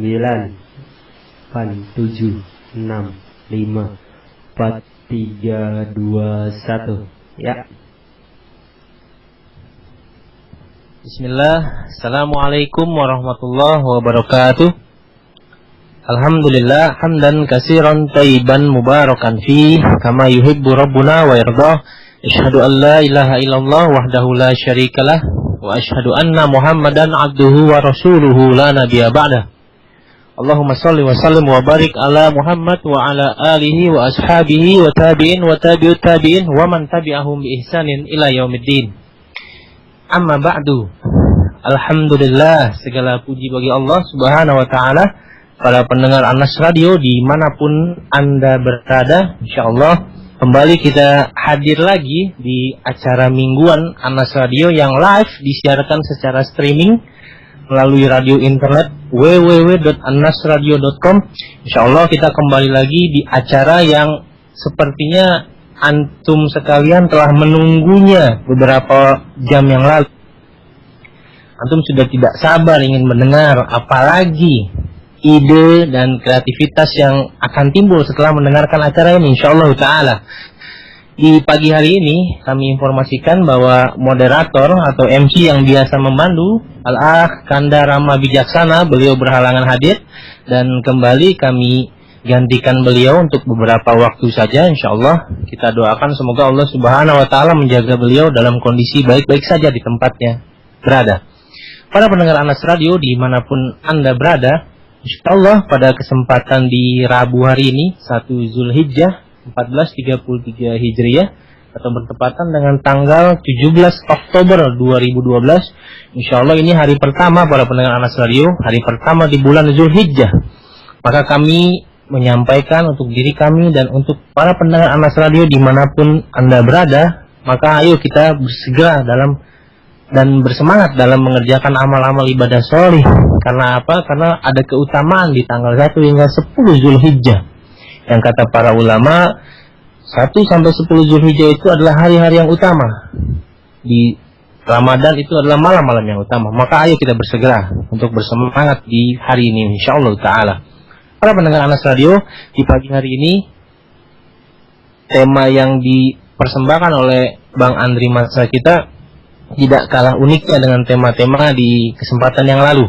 9, 8, 7, 6, 5, 4, 3, 2, 1. Ya. Bismillah. Assalamualaikum warahmatullahi wabarakatuh. Alhamdulillah hamdan katsiran thayyiban mubarakan fi kama yuhibbu rabbuna wa yardah. Asyhadu an la ilaha illallah wahdahu la syarikalah wa asyhadu anna Muhammadan abduhu wa rasuluhu la nabiyya ba'dah. Allahumma shalli wa sallim wa barik ala Muhammad wa ala alihi wa ashabihi wa tabi'in wa tabi'ut tabi'in wa man tabi'ahum bi ihsanin ila yaumiddin. Amma ba'du. Alhamdulillah, segala puji bagi Allah Subhanahu wa taala. Para pendengar Anas Radio dimanapun Anda berada, insyaallah kembali kita hadir lagi di acara mingguan Anas Radio yang live disiarkan secara streaming melalui radio internet www.anasradio.com. Insyaallah kita kembali lagi di acara yang sepertinya antum sekalian telah menunggunya beberapa jam yang lalu. Antum sudah tidak sabar ingin mendengar apalagi ide dan kreativitas yang akan timbul setelah mendengarkan acara ini, insyaallah ta'ala. Di pagi hari ini kami informasikan bahwa moderator atau MC yang biasa memandu, Al-Akh Kanda Rama Bijaksana, beliau berhalangan hadir dan kembali kami gantikan beliau untuk beberapa waktu saja, insyaallah. Kita doakan semoga Allah Subhanahu wa taala menjaga beliau dalam kondisi baik-baik saja di tempatnya berada. Para pendengar Anas Radio dimanapun Anda berada, insyaallah pada kesempatan di Rabu hari ini 1 Zulhijjah 1433 Hijriah atau bertepatan dengan tanggal 17 Oktober 2012, insyaallah ini hari pertama para pendengar Anas Radio, hari pertama di bulan Zulhijjah. Maka kami menyampaikan untuk diri kami dan untuk para pendengar Anas Radio dimanapun Anda berada, maka ayo kita bersegera dalam dan bersemangat dalam mengerjakan amal-amal ibadah sholih. Karena apa? Karena ada keutamaan di tanggal 1 hingga 10 Zulhijjah. Yang kata para ulama, 1 sampai 10 Zulhijjah itu adalah hari-hari yang utama. Di Ramadan itu adalah malam-malam yang utama. Maka ayo kita bersegera untuk bersemangat di hari ini, insyaallah ta'ala. Para pendengar Anas Radio, di pagi hari ini tema yang dipersembahkan oleh Bang Andri Masa kita tidak kalah uniknya dengan tema-tema di kesempatan yang lalu.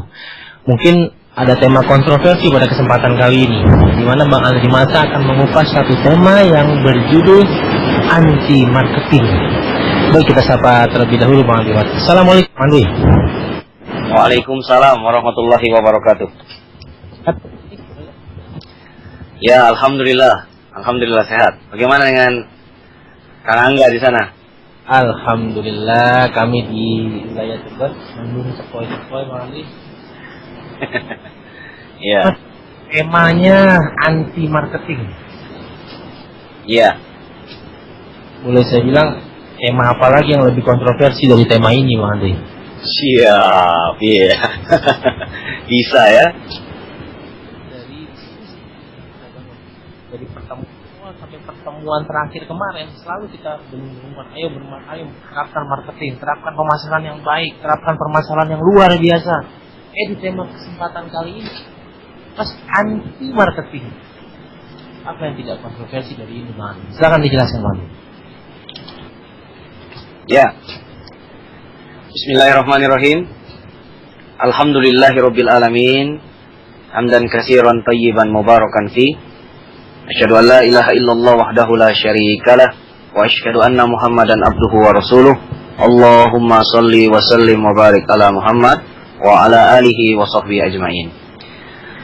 Mungkin ada tema kontroversi pada kesempatan kali ini, di mana Bang Andri Masa akan mengupas satu tema yang berjudul anti marketing. Baik, kita sapa terlebih dahulu Bang Andri Masa. Assalamualaikum Andri. Waalaikumsalam warahmatullahi wabarakatuh. Ya, alhamdulillah sehat. Bagaimana dengan Kang Angga di sana? Alhamdulillah kami di wilayah Tebet mendung sepoi-sepoi Bang Andri. Ya. Temanya anti marketing. Iya. Boleh saya bilang tema apa lagi yang lebih kontroversi dari tema ini Bang Andri? Siap, iya. Bisa ya. Dari pertemuan sampai pertemuan terakhir kemarin selalu kita berumuman, ayo terapkan marketing, terapkan pemasaran yang baik, terapkan permasalahan yang luar biasa. Di tema kesempatan kali ini pas anti marketing. Apa yang tidak kontroversi dari ini, Bang? Silakan dijelaskan, Bang. Ya. Bismillahirrahmanirrahim. Alhamdulillahirabbil alamin. Hamdan katsiran thayyiban mubarakan fi. Asyhadu an la ilaha illallah wahdahu la syarikalah wa asyhadu anna Muhammadan abduhu wa rasuluh. Allahumma shalli wa sallim wa barik ala Muhammad wa ala alihi wa sahbihi ajma'in.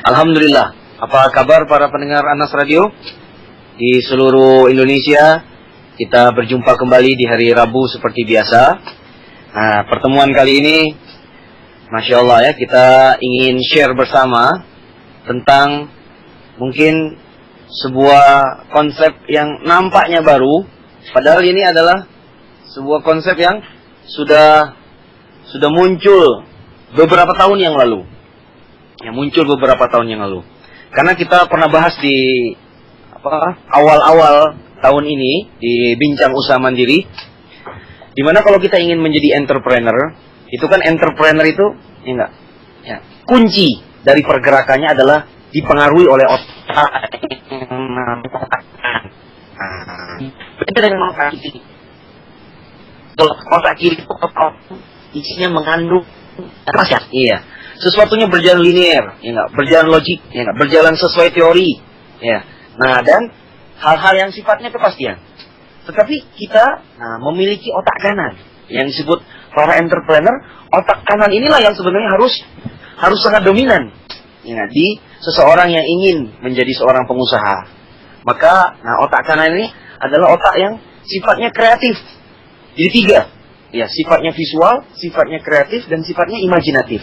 Alhamdulillah. Apa kabar para pendengar Anas Radio di seluruh Indonesia? Kita berjumpa kembali di hari Rabu seperti biasa. Nah, pertemuan kali ini Masya Allah ya, kita ingin share bersama tentang mungkin sebuah konsep yang nampaknya baru, padahal ini adalah sebuah konsep yang sudah muncul beberapa tahun yang lalu. Karena kita pernah bahas di awal-awal tahun ini di Bincang Usaha Mandiri, dimana kalau kita ingin menjadi entrepreneur, itu kan entrepreneur itu kunci dari pergerakannya adalah dipengaruhi oleh otak. Beda dengan otak kiri. Kalau otak kiri itu otak isinya mengandung rasa. Iya. Sesuatunya berjalan linear, ya enggak? Berjalan logik, ya enggak? Berjalan sesuai teori, ya. Nah, dan hal-hal yang sifatnya kepastian. Tetapi kita memiliki otak kanan yang disebut para entrepreneur. Otak kanan inilah yang sebenarnya harus sangat dominan, ya, di seseorang yang ingin menjadi seorang pengusaha. Maka otak kanan ini adalah otak yang sifatnya kreatif. Jadi 3, ya, sifatnya visual, sifatnya kreatif, dan sifatnya imajinatif.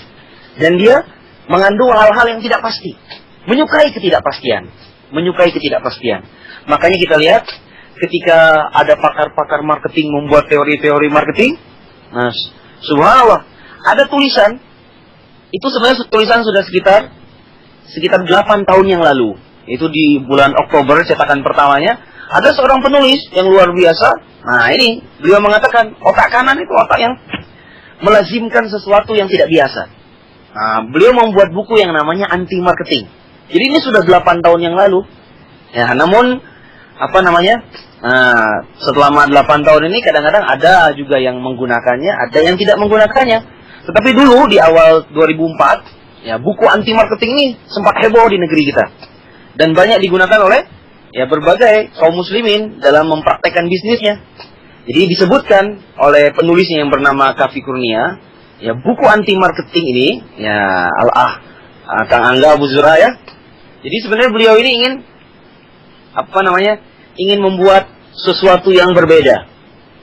Dan dia mengandung hal-hal yang tidak pasti, menyukai ketidakpastian. Makanya kita lihat ketika ada pakar-pakar marketing membuat teori-teori marketing, nah, subhanallah, ada tulisan, itu sebenarnya tulisan sudah sekitar 8 tahun yang lalu. Itu di bulan Oktober cetakan pertamanya, ada seorang penulis yang luar biasa. Nah, ini beliau mengatakan otak kanan itu otak yang melazimkan sesuatu yang tidak biasa. Nah, beliau membuat buku yang namanya anti marketing. Jadi ini sudah 8 tahun yang lalu. Ya, namun selama 8 tahun ini kadang-kadang ada juga yang menggunakannya, ada yang tidak menggunakannya. Tetapi dulu di awal 2004, ya, buku anti marketing ini sempat heboh di negeri kita. Dan banyak digunakan oleh berbagai kaum muslimin dalam mempraktekkan bisnisnya. Jadi disebutkan oleh penulisnya yang bernama Kafi Kurnia, ya, buku anti marketing ini, ya, Kang Angga Abu Zura, ya. Jadi sebenarnya beliau ini ingin membuat sesuatu yang berbeda.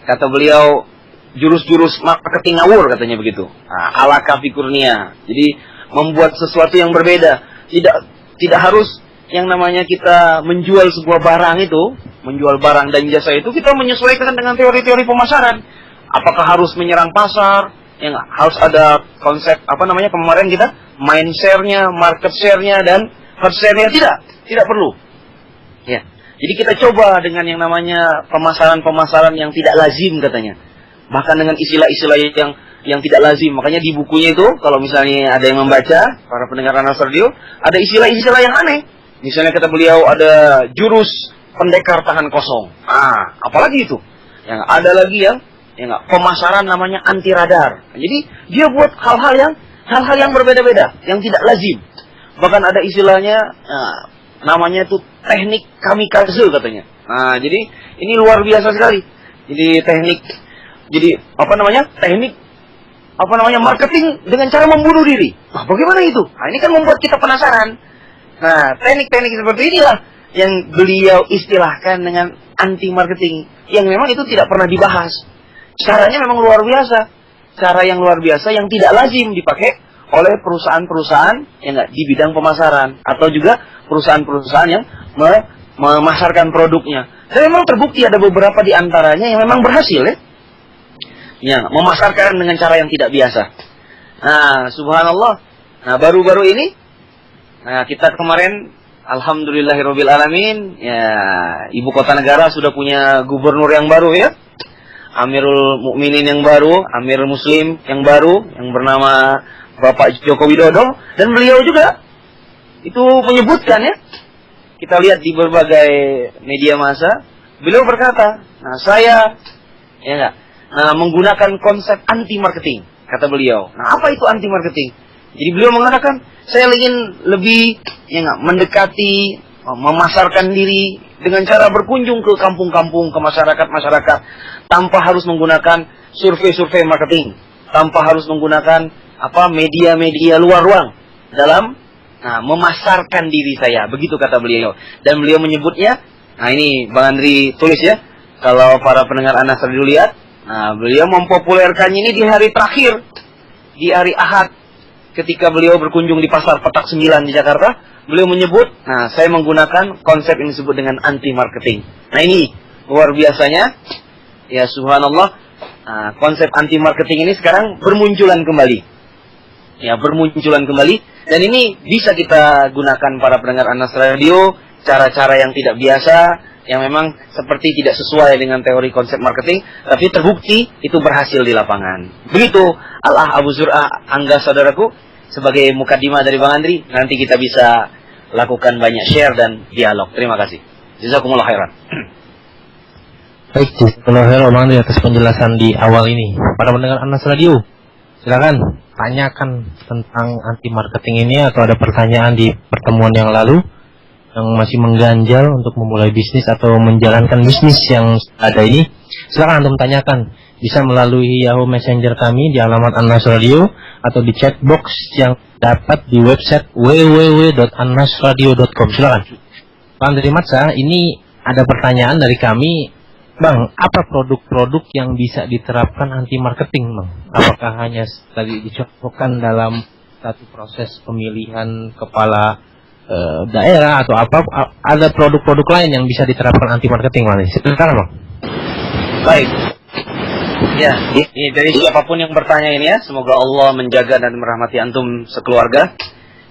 Kata beliau, jurus-jurus marketing ngawur, katanya begitu. Ala Kafi Kurnia. Jadi membuat sesuatu yang berbeda. Tidak harus yang namanya kita menjual sebuah barang itu, menjual barang dan jasa itu, kita menyesuaikan dengan teori-teori pemasaran. Apakah harus menyerang pasar? Yang harus ada konsep kemarin kita mind share-nya, market share-nya, dan hard share-nya. Tidak perlu. Ya. Jadi kita coba dengan yang namanya pemasaran-pemasaran yang tidak lazim, katanya. Bahkan dengan istilah-istilah yang tidak lazim. Makanya di bukunya itu, kalau misalnya ada yang membaca, para pendengar Anas Radio, ada istilah-istilah yang aneh. Misalnya kata beliau ada jurus pendekar tangan kosong. Apalagi itu? Yang ada lagi yang pemasaran namanya anti radar. Jadi dia buat hal-hal yang berbeda-beda, yang tidak lazim. Bahkan ada istilahnya namanya itu teknik kamikaze, katanya. Jadi ini luar biasa sekali. Jadi teknik marketing dengan cara membunuh diri. Bagaimana itu? Ini kan membuat kita penasaran. Teknik-teknik seperti inilah yang beliau istilahkan dengan anti marketing, yang memang itu tidak pernah dibahas. Caranya memang luar biasa. Cara yang luar biasa yang tidak lazim dipakai oleh perusahaan-perusahaan yang di bidang pemasaran, atau juga perusahaan-perusahaan yang memasarkan produknya. Dan memang terbukti ada beberapa di antaranya yang memang berhasil, ya, memasarkan dengan cara yang tidak biasa. Subhanallah. Baru-baru ini, kita kemarin, alhamdulillahirabbil alamin, ya, ibu kota negara sudah punya gubernur yang baru, ya. Amirul Mukminin yang baru, Amir Muslim yang baru, yang bernama Bapak Joko Widodo, dan beliau juga itu menyebutkan, ya. Kita lihat di berbagai media massa, beliau berkata, saya menggunakan konsep anti marketing, kata beliau. Apa itu anti marketing? Jadi beliau mengatakan, saya ingin lebih mendekati, memasarkan diri dengan cara berkunjung ke kampung-kampung, ke masyarakat-masyarakat, tanpa harus menggunakan survei-survei marketing, tanpa harus menggunakan media-media luar ruang dalam memasarkan diri saya. Begitu kata beliau. Dan beliau menyebutnya, ini Bang Andri tulis, ya, kalau para pendengar Anas Radio lihat, beliau mempopulerkannya ini di hari terakhir, di hari Ahad, ketika beliau berkunjung di pasar Petak 9 di Jakarta. Beliau menyebut, saya menggunakan konsep yang disebut dengan anti marketing. Ini luar biasanya, ya, subhanallah. Konsep anti marketing ini sekarang bermunculan kembali, ya, bermunculan kembali. Dan ini bisa kita gunakan para pendengar Anas Radio, cara-cara yang tidak biasa, yang memang seperti tidak sesuai dengan teori konsep marketing, tapi terbukti itu berhasil di lapangan. Begitu Abu Zur'a, Angga saudaraku, sebagai mukadimah dari Bang Andri, nanti kita bisa lakukan banyak share dan dialog. Terima kasih. Jazakumullah khairan. Baik, jazakallahu khairan Bang Andri atas penjelasan di awal ini. Para pendengar Anas Radio, silakan tanyakan tentang anti marketing ini atau ada pertanyaan di pertemuan yang lalu yang masih mengganjal untuk memulai bisnis atau menjalankan bisnis yang ada ini. Silakan antum tanyakan, bisa melalui Yahoo Messenger kami di alamat Anas Radio atau di chat box yang dapat di website www.annasradio.com. Silakan. Bang Andri Matsa, ini ada pertanyaan dari kami. Bang, apa produk-produk yang bisa diterapkan anti marketing, Bang? Apakah hanya tadi dicocokkan dalam satu proses pemilihan kepala daerah atau apa? Ada produk-produk lain yang bisa diterapkan anti marketing, Bang? Silakan, Bang. Baik. Ya, ini dari siapapun yang bertanya ini ya, semoga Allah menjaga dan merahmati antum sekeluarga.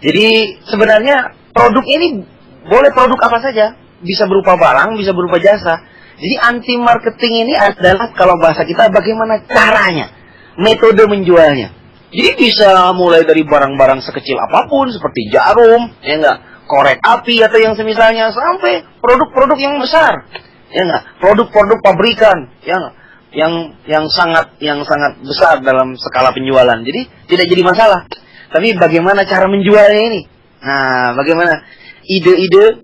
Jadi sebenarnya produk ini boleh produk apa saja, bisa berupa barang, bisa berupa jasa. Jadi anti marketing ini adalah kalau bahasa kita bagaimana caranya, metode menjualnya. Jadi bisa mulai dari barang-barang sekecil apapun seperti jarum, ya enggak, korek api atau yang semisalnya, sampai produk-produk yang besar, ya enggak, produk-produk pabrikan, ya enggak, yang sangat besar dalam skala penjualan. Jadi tidak jadi masalah. Tapi bagaimana cara menjualnya ini? Nah, bagaimana ide-ide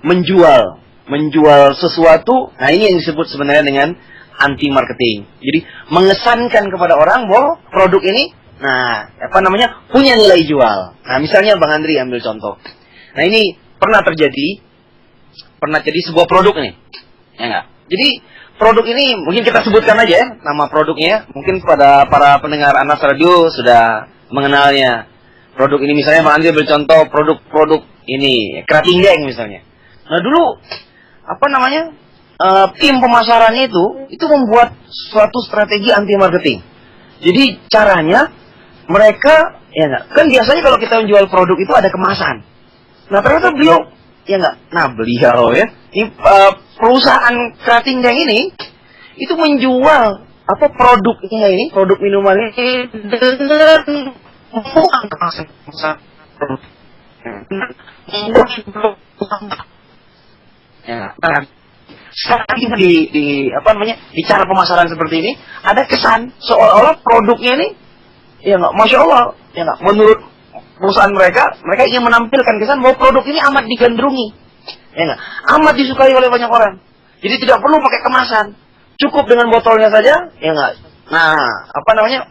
menjual sesuatu. Nah, ini yang disebut sebenarnya dengan anti marketing. Jadi mengesankan kepada orang bahwa produk ini, nah, punya nilai jual. Nah, misalnya Bang Andri ambil contoh. Nah, ini pernah terjadi sebuah produk nih, ya enggak? Jadi produk ini mungkin kita sebutkan aja ya, nama produknya. Mungkin pada para pendengar Anas Radio sudah mengenalnya. Produk ini misalnya Bang Andri ambil contoh produk ini Kerating Deng misalnya. Nah, dulu tim pemasarannya itu membuat suatu strategi anti marketing. Jadi caranya mereka, ya enggak, kan biasanya kalau kita menjual produk itu ada kemasan. Nah, ternyata beliau ini perusahaan Kerating Deng ini itu menjual produknya ini, produk minumannya dengan di cara pemasaran seperti ini ada kesan seolah-olah produknya ini, ya nggak, masya Allah, ya nggak, menurut perusahaan mereka ingin menampilkan kesan bahwa produk ini amat digandrungi, ya nggak, amat disukai oleh banyak orang. Jadi tidak perlu pakai kemasan, cukup dengan botolnya saja, ya nggak. Nah,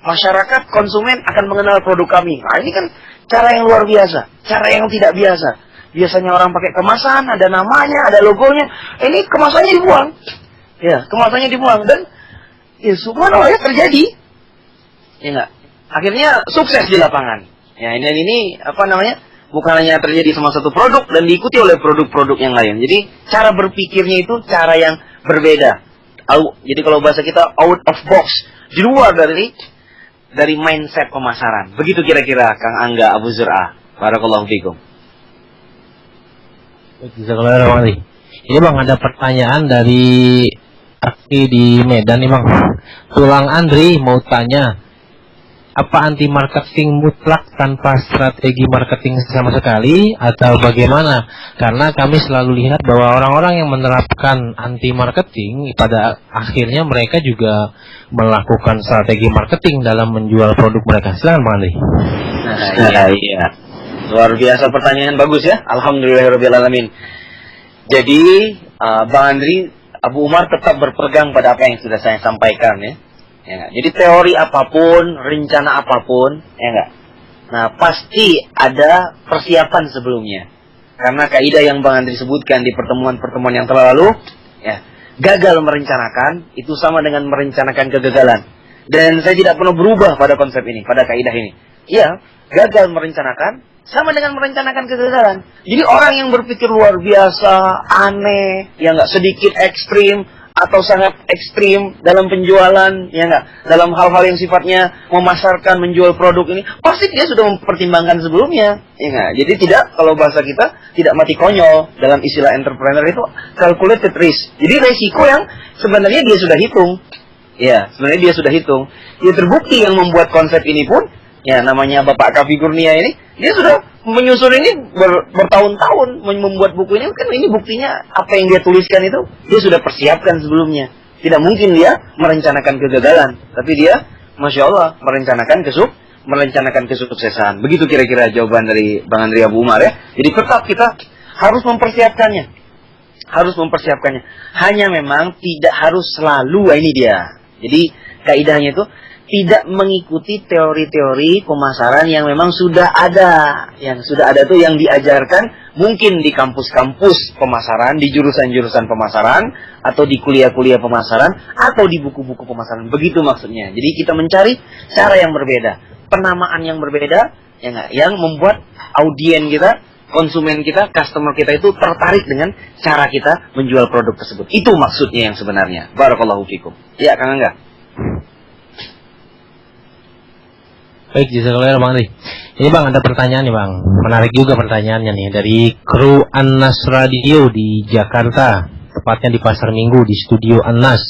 masyarakat konsumen akan mengenal produk kami. Nah, ini kan cara yang luar biasa, cara yang tidak biasa. Biasanya orang pakai kemasan, ada namanya, ada logonya. Ini kemasannya dibuang, ya, kemasannya dibuang dan ya subhanallah ya terjadi, ya nggak. Akhirnya sukses di lapangan. Ya, ini bukan hanya terjadi sama satu produk dan diikuti oleh produk-produk yang lain. Jadi cara berpikirnya itu cara yang berbeda. Jadi kalau bahasa kita out of box, di luar dari mindset pemasaran. Begitu kira-kira Kang Angga Abu Zur'ah. Barakallahu fikum. Ini Bang, ada pertanyaan dari Akti di Medan nih Bang. Tulang Andri mau tanya, apa anti marketing mutlak tanpa strategi marketing sama sekali atau bagaimana? Karena kami selalu lihat bahwa orang-orang yang menerapkan anti marketing pada akhirnya mereka juga melakukan strategi marketing dalam menjual produk mereka. Silakan Bang Andri. Iya. Luar biasa pertanyaan, bagus ya. Alhamdulillahirabbil alamin. Jadi Bang Andri, Abu Umar tetap berpegang pada apa yang sudah saya sampaikan ya. Ya, jadi teori apapun, rencana apapun, ya enggak. Nah, pasti ada persiapan sebelumnya. Karena kaidah yang Bang Andri sebutkan di pertemuan-pertemuan yang telah lalu, ya, gagal merencanakan itu sama dengan merencanakan kegagalan. Dan saya tidak pernah berubah pada konsep ini, pada kaidah ini. Iya, gagal merencanakan sama dengan merencanakan kegagalan. Jadi orang yang berpikir luar biasa, aneh, ya enggak, sedikit ekstrim atau sangat ekstrim dalam penjualan, ya enggak, dalam hal-hal yang sifatnya memasarkan, menjual produk ini, pasti dia sudah mempertimbangkan sebelumnya, ya enggak. Jadi tidak, kalau bahasa kita, tidak mati konyol. Dalam istilah entrepreneur itu calculated risk. Jadi resiko yang sebenarnya dia sudah hitung. Ya, sebenarnya dia sudah hitung. Ya, terbukti yang membuat konsep ini pun, ya namanya Bapak Kavi Kurnia ini, dia sudah menyusun ini bertahun-tahun membuat buku ini. Kan ini buktinya apa yang dia tuliskan itu dia sudah persiapkan sebelumnya. Tidak mungkin dia merencanakan kegagalan, tapi dia Masya Allah merencanakan kesuksesan. Begitu kira-kira jawaban dari Bang Andri Abu Umar ya. Jadi tetap kita harus mempersiapkannya. Hanya memang tidak harus selalu, ini dia. Jadi kaidahnya itu tidak mengikuti teori-teori pemasaran yang memang sudah ada. Yang sudah ada tuh yang diajarkan mungkin di kampus-kampus pemasaran, di jurusan-jurusan pemasaran, atau di kuliah-kuliah pemasaran, atau di buku-buku pemasaran. Begitu maksudnya. Jadi kita mencari cara yang berbeda, penamaan yang berbeda, yang membuat audien kita, konsumen kita, customer kita itu tertarik dengan cara kita menjual produk tersebut. Itu maksudnya yang sebenarnya. Barakallahu fikum. Ya, Kang Angga. Baik, jazakallahu Bang Andri. Ini Bang, ada pertanyaan nih Bang. Menarik juga pertanyaannya nih dari kru Anas Radio di Jakarta, tepatnya di Pasar Minggu di studio Anas.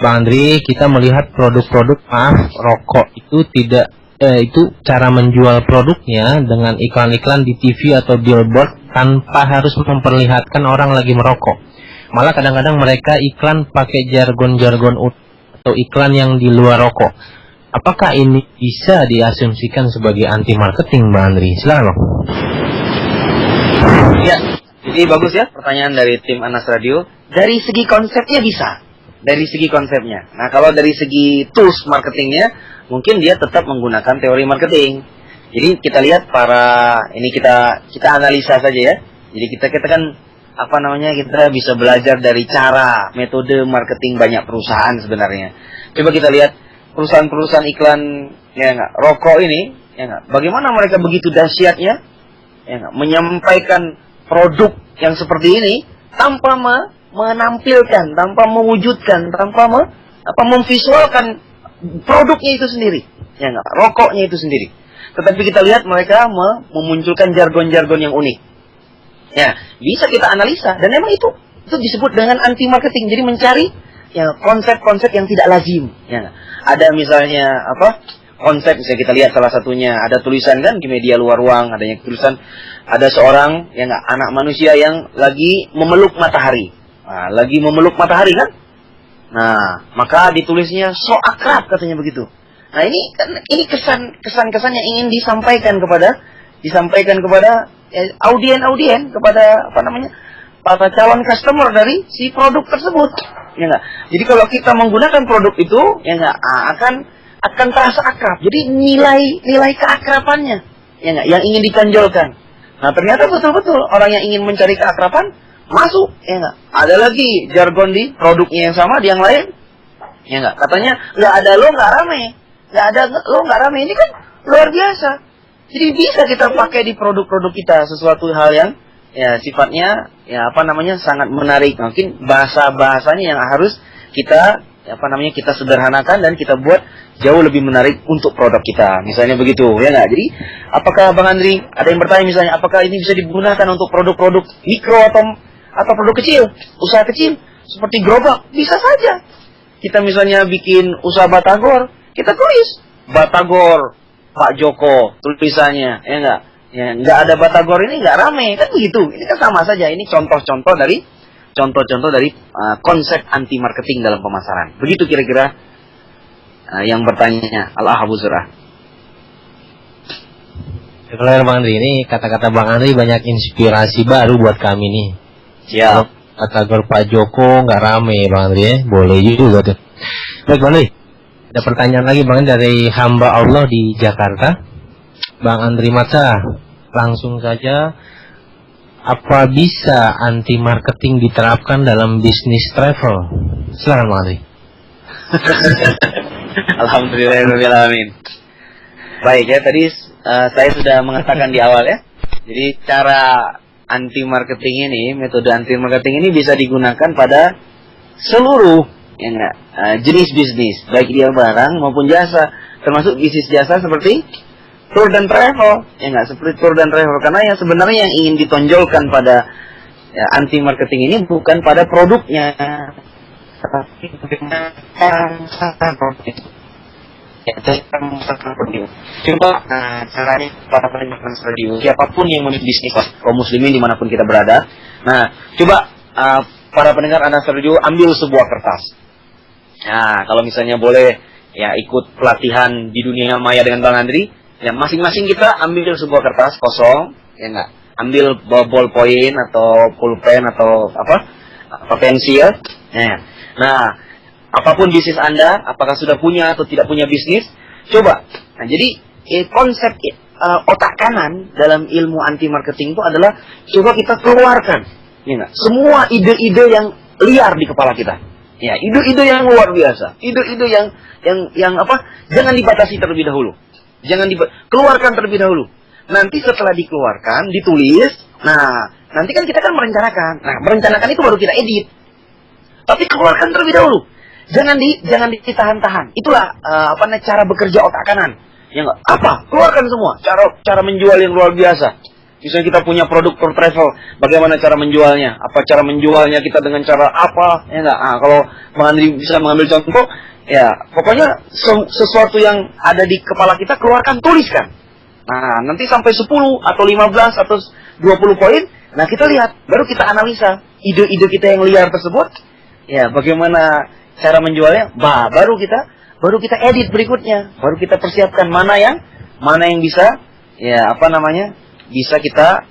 Bang Andri, kita melihat produk-produk rokok itu itu cara menjual produknya dengan iklan-iklan di TV atau billboard tanpa harus memperlihatkan orang lagi merokok. Malah kadang-kadang mereka iklan pakai jargon-jargon atau iklan yang di luar rokok. Apakah ini bisa diasumsikan sebagai anti marketing, Mbak Andri? Silakan, Bang. Ya, jadi bagus ya pertanyaan dari tim Anas Radio. Dari segi konsepnya bisa. Nah, kalau dari segi tools marketingnya, mungkin dia tetap menggunakan teori marketing. Jadi kita lihat kita analisa saja ya. Jadi kita kan kita bisa belajar dari cara metode marketing banyak perusahaan sebenarnya. Coba kita lihat perusahaan-perusahaan iklan rokok ini, bagaimana mereka begitu dahsyatnya menyampaikan produk yang seperti ini tanpa menampilkan, tanpa mewujudkan, tanpa memvisualkan produknya itu sendiri, rokoknya itu sendiri. Tetapi kita lihat mereka memunculkan jargon-jargon yang unik. Ya, bisa kita analisa dan memang itu disebut dengan anti marketing. Jadi mencari konsep-konsep yang tidak lazim. Ada misalnya konsep, misalnya kita lihat salah satunya ada tulisan kan di media luar ruang, adanya tulisan ada seorang anak manusia yang lagi memeluk matahari. Nah, lagi memeluk matahari kan? Nah, maka ditulisnya so akrab katanya begitu. Nah, ini kesan-kesan yang ingin disampaikan kepada audien kepada para calon customer dari si produk tersebut. Jadi kalau kita menggunakan produk itu akan terasa akrab. Jadi nilai keakrabannya yang ingin ditonjolkan. Nah, ternyata betul-betul orang yang ingin mencari keakraban masuk, ada lagi jargon di produknya yang sama di yang lain. Katanya nggak ada lo nggak rame. Ini kan luar biasa. Jadi bisa kita pakai di produk-produk kita sesuatu hal yang sifatnya sangat menarik. Mungkin bahasanya yang harus kita kita sederhanakan dan kita buat jauh lebih menarik untuk produk kita. Misalnya begitu, Jadi, apakah Bang Andri ada yang bertanya misalnya apakah ini bisa digunakan untuk produk-produk mikro atau produk kecil, usaha kecil seperti gerobak? Bisa saja. Kita misalnya bikin usaha batagor, kita tulis Batagor Pak Joko tulisannya, nggak ada batagor ini nggak rame kan begitu. Ini kan sama saja. Ini contoh-contoh dari konsep anti marketing dalam pemasaran. Begitu kira-kira yang bertanya Al-Ahabu Zurah. Kalau Bang Andri, ini kata-kata Bang Andri banyak inspirasi baru buat kami nih. Siap. Batagor Pak Joko nggak rame, Bang Andri ya. Boleh juga tuh. Baik Bang Andri, ada pertanyaan lagi Bang dari hamba Allah di Jakarta. Bang Andri Matsa, langsung saja, apa bisa anti marketing diterapkan dalam bisnis travel? Silakan Bang Andri. Alhamdulillahirrahmanirrahim. Baik ya, tadi saya sudah mengatakan di awal ya. Jadi cara anti marketing ini, metode anti marketing ini bisa digunakan pada seluruh jenis bisnis, baik dia barang maupun jasa, termasuk bisnis jasa seperti tour dan travel, seperti tour dan travel. Karena yang sebenarnya yang ingin ditonjolkan pada anti marketing ini bukan pada produknya, tapi Ya, cara memasarkan radio. Coba caranya para pendengar radio, siapapun yang memiliki bisnis kaum muslimin dimanapun kita berada. Nah, coba para pendengar Anas Radio ambil sebuah kertas. Nah, kalau misalnya boleh ya ikut pelatihan di dunia maya dengan Bang Andri, ya masing-masing kita ambil sebuah kertas kosong, ya enggak? Ambil ballpoint atau pulpen atau apa pensil. Nah, apapun bisnis Anda, apakah sudah punya atau tidak punya bisnis, coba. Nah, jadi konsep otak kanan dalam ilmu anti marketing itu adalah coba kita keluarkan, ya enggak? Semua ide-ide yang liar di kepala kita. Ya, ide-ide yang luar biasa, ide-ide yang apa? Jangan dibatasi terlebih dahulu. Keluarkan terlebih dahulu. Nanti setelah dikeluarkan, ditulis. Nah, nanti kan kita kan merencanakan. Nah, merencanakan itu baru kita edit. Tapi keluarkan terlebih dahulu. Jangan ditahan-tahan. Itulah cara bekerja otak kanan. Ya enggak? Apa? Keluarkan semua. Cara menjual yang luar biasa. Misalnya kita punya produk per travel, bagaimana cara menjualnya? Apa cara menjualnya kita dengan cara apa? Ya enggak? Kalau Bang Andri bisa mengambil contoh, ya pokoknya sesuatu yang ada di kepala kita keluarkan, tuliskan. Nah, nanti sampai 10 atau 15 atau 20 poin, nah kita lihat, baru kita analisa ide-ide kita yang liar tersebut. Ya, bagaimana cara menjualnya? Baru kita edit berikutnya, baru kita persiapkan mana yang bisa bisa kita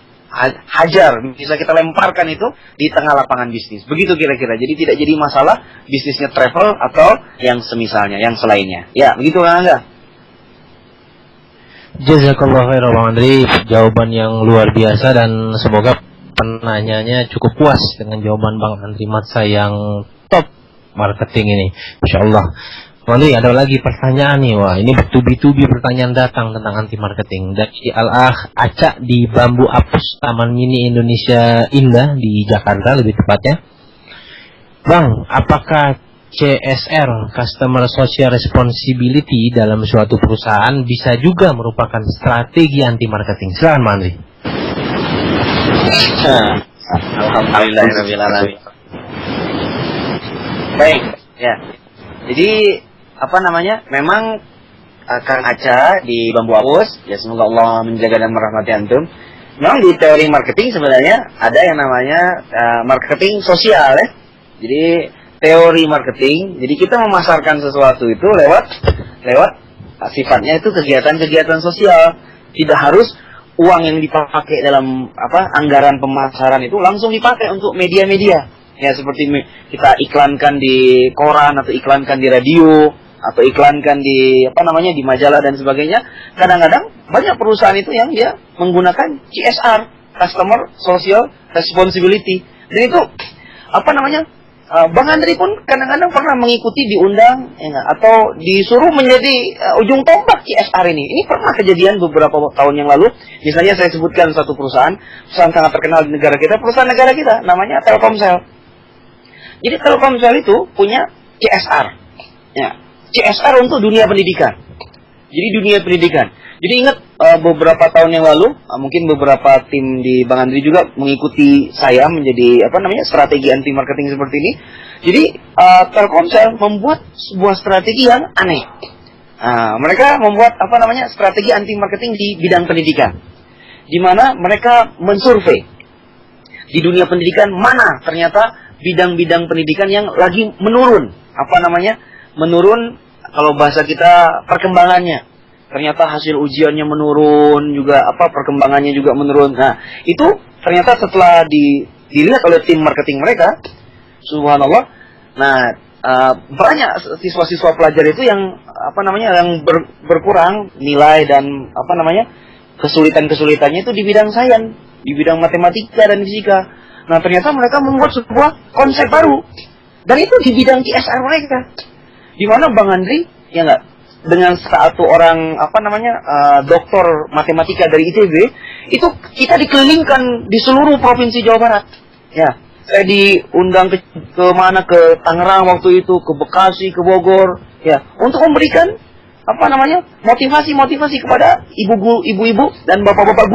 hajar, bisa kita lemparkan itu di tengah lapangan bisnis. Begitu kira-kira. Jadi tidak jadi masalah bisnisnya travel atau yang semisalnya, yang selainnya. Ya, begitu kan Anda? Jazakallah khairan Bang Andri, jawaban yang luar biasa dan semoga penanyanya cukup puas dengan jawaban Bang Andri Matsa yang top marketing ini. Insyaallah. Bang Andri, ada lagi pertanyaan nih. Wah, ini bertubi-tubi pertanyaan datang tentang anti marketing dari Al-Akh Acak di Bambu Apus Taman Mini Indonesia Indah di Jakarta lebih tepatnya. Bang, apakah CSR, Customer Social Responsibility, dalam suatu perusahaan bisa juga merupakan strategi anti marketing? Silakan Bang Andri. Alhamdulillahirrahmanirrahim. Baik, ya. Jadi memang Kang Aca di Bambu Apus, ya semoga Allah menjaga dan merahmati antum. Memang di teori marketing sebenarnya ada yang namanya marketing sosial ya. Jadi teori marketing, jadi kita memasarkan sesuatu itu lewat sifatnya itu kegiatan-kegiatan sosial. Tidak harus uang yang dipakai dalam anggaran pemasaran itu langsung dipakai untuk media-media. Ya seperti kita iklankan di koran atau iklankan di radio atau iklankan di di majalah dan sebagainya. Kadang-kadang banyak perusahaan itu yang dia menggunakan CSR, Customer Social Responsibility. Dan itu Bang Andri pun kadang-kadang pernah mengikuti, diundang atau disuruh menjadi ujung tombak CSR ini. Ini pernah kejadian beberapa tahun yang lalu. Misalnya saya sebutkan satu perusahaan sangat terkenal di negara kita, perusahaan negara kita, namanya Telkomsel. Jadi Telkomsel itu punya CSR. Ya, CSR untuk dunia pendidikan. Jadi dunia pendidikan. Jadi ingat beberapa tahun yang lalu, mungkin beberapa tim di Bang Andri juga mengikuti saya menjadi strategi anti marketing seperti ini. Jadi Telkomsel membuat sebuah strategi yang aneh. Mereka membuat strategi anti marketing di bidang pendidikan, di mana mereka mensurvei di dunia pendidikan mana ternyata bidang-bidang pendidikan yang lagi menurun, menurun kalau bahasa kita perkembangannya. Ternyata hasil ujiannya menurun juga, perkembangannya juga menurun. Nah, itu ternyata setelah dilihat oleh tim marketing mereka, subhanallah. Nah, banyak siswa-siswa pelajar itu yang berkurang nilai dan kesulitan-kesulitannya itu di bidang sains, di bidang matematika dan fisika. Nah, ternyata mereka membuat sebuah konsep baru. Dan itu di bidang CSR mereka. Di mana Bang Andri, ya enggak, dengan satu orang doktor matematika dari ITB, itu kita dikelilingkan di seluruh provinsi Jawa Barat. Ya, saya diundang ke mana, ke Tangerang waktu itu, ke Bekasi, ke Bogor, ya, untuk memberikan motivasi kepada ibu-ibu dan bapak-bapak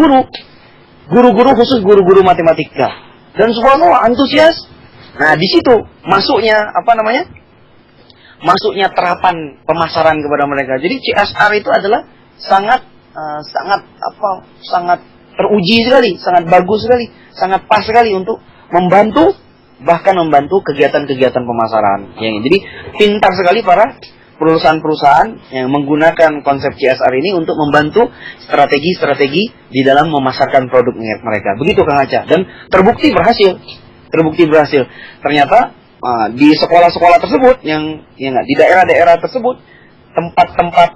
guru-guru khusus guru-guru matematika. Dan subhanallah antusias. Nah, di situ masuknya masuknya terapan pemasaran kepada mereka. Jadi CSR itu adalah sangat teruji sekali, sangat bagus sekali, sangat pas sekali untuk membantu, bahkan membantu kegiatan-kegiatan pemasaran. Jadi pintar sekali para perusahaan-perusahaan yang menggunakan konsep CSR ini untuk membantu strategi-strategi di dalam memasarkan produk mereka. Begitu Kang Aca, dan terbukti berhasil. Ternyata di sekolah-sekolah tersebut di daerah-daerah tersebut, tempat-tempat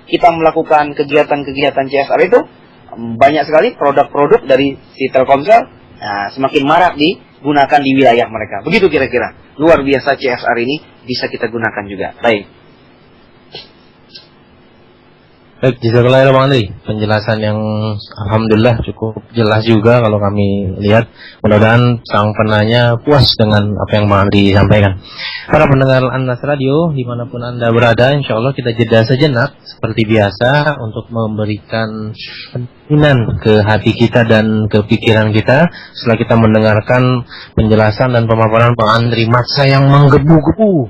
kita melakukan kegiatan-kegiatan CSR itu, banyak sekali produk-produk dari si Telkomsel semakin marak digunakan di wilayah mereka. Begitu kira-kira. Luar biasa CSR ini bisa kita gunakan juga. Baik. Baik, jazakallahu khairan Bang Andri. Penjelasan yang alhamdulillah cukup jelas juga kalau kami lihat. Mudah-mudahan sang penanya puas dengan apa yang Bang Andri sampaikan. Para pendengar Anas Radio, dimanapun Anda berada, insya Allah kita jeda sejenak seperti biasa untuk memberikan pentingnan ke hati kita dan ke pikiran kita setelah kita mendengarkan penjelasan dan pemaparan Bang Andri Maksa yang menggebu-gebu,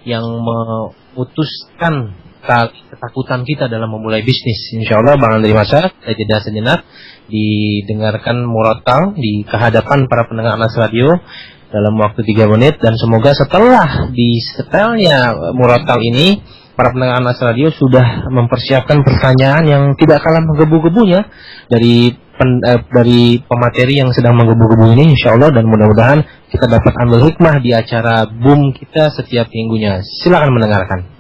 yang memutuskan ketakutan kita dalam memulai bisnis. Insya Allah Bang Andri Maksa, kita jeda sejenak, didengarkan murotal di kehadapan para pendengar Anas Radio dalam waktu 3 menit, dan semoga setelah disetelnya murotal ini, para pendengar Anas Radio sudah mempersiapkan pertanyaan yang tidak kalah menggebu-gebunya dari pemateri yang sedang menggebu-gebu ini, insya Allah, dan mudah-mudahan kita dapat ambil hikmah di acara boom kita setiap minggunya. Silakan mendengarkan.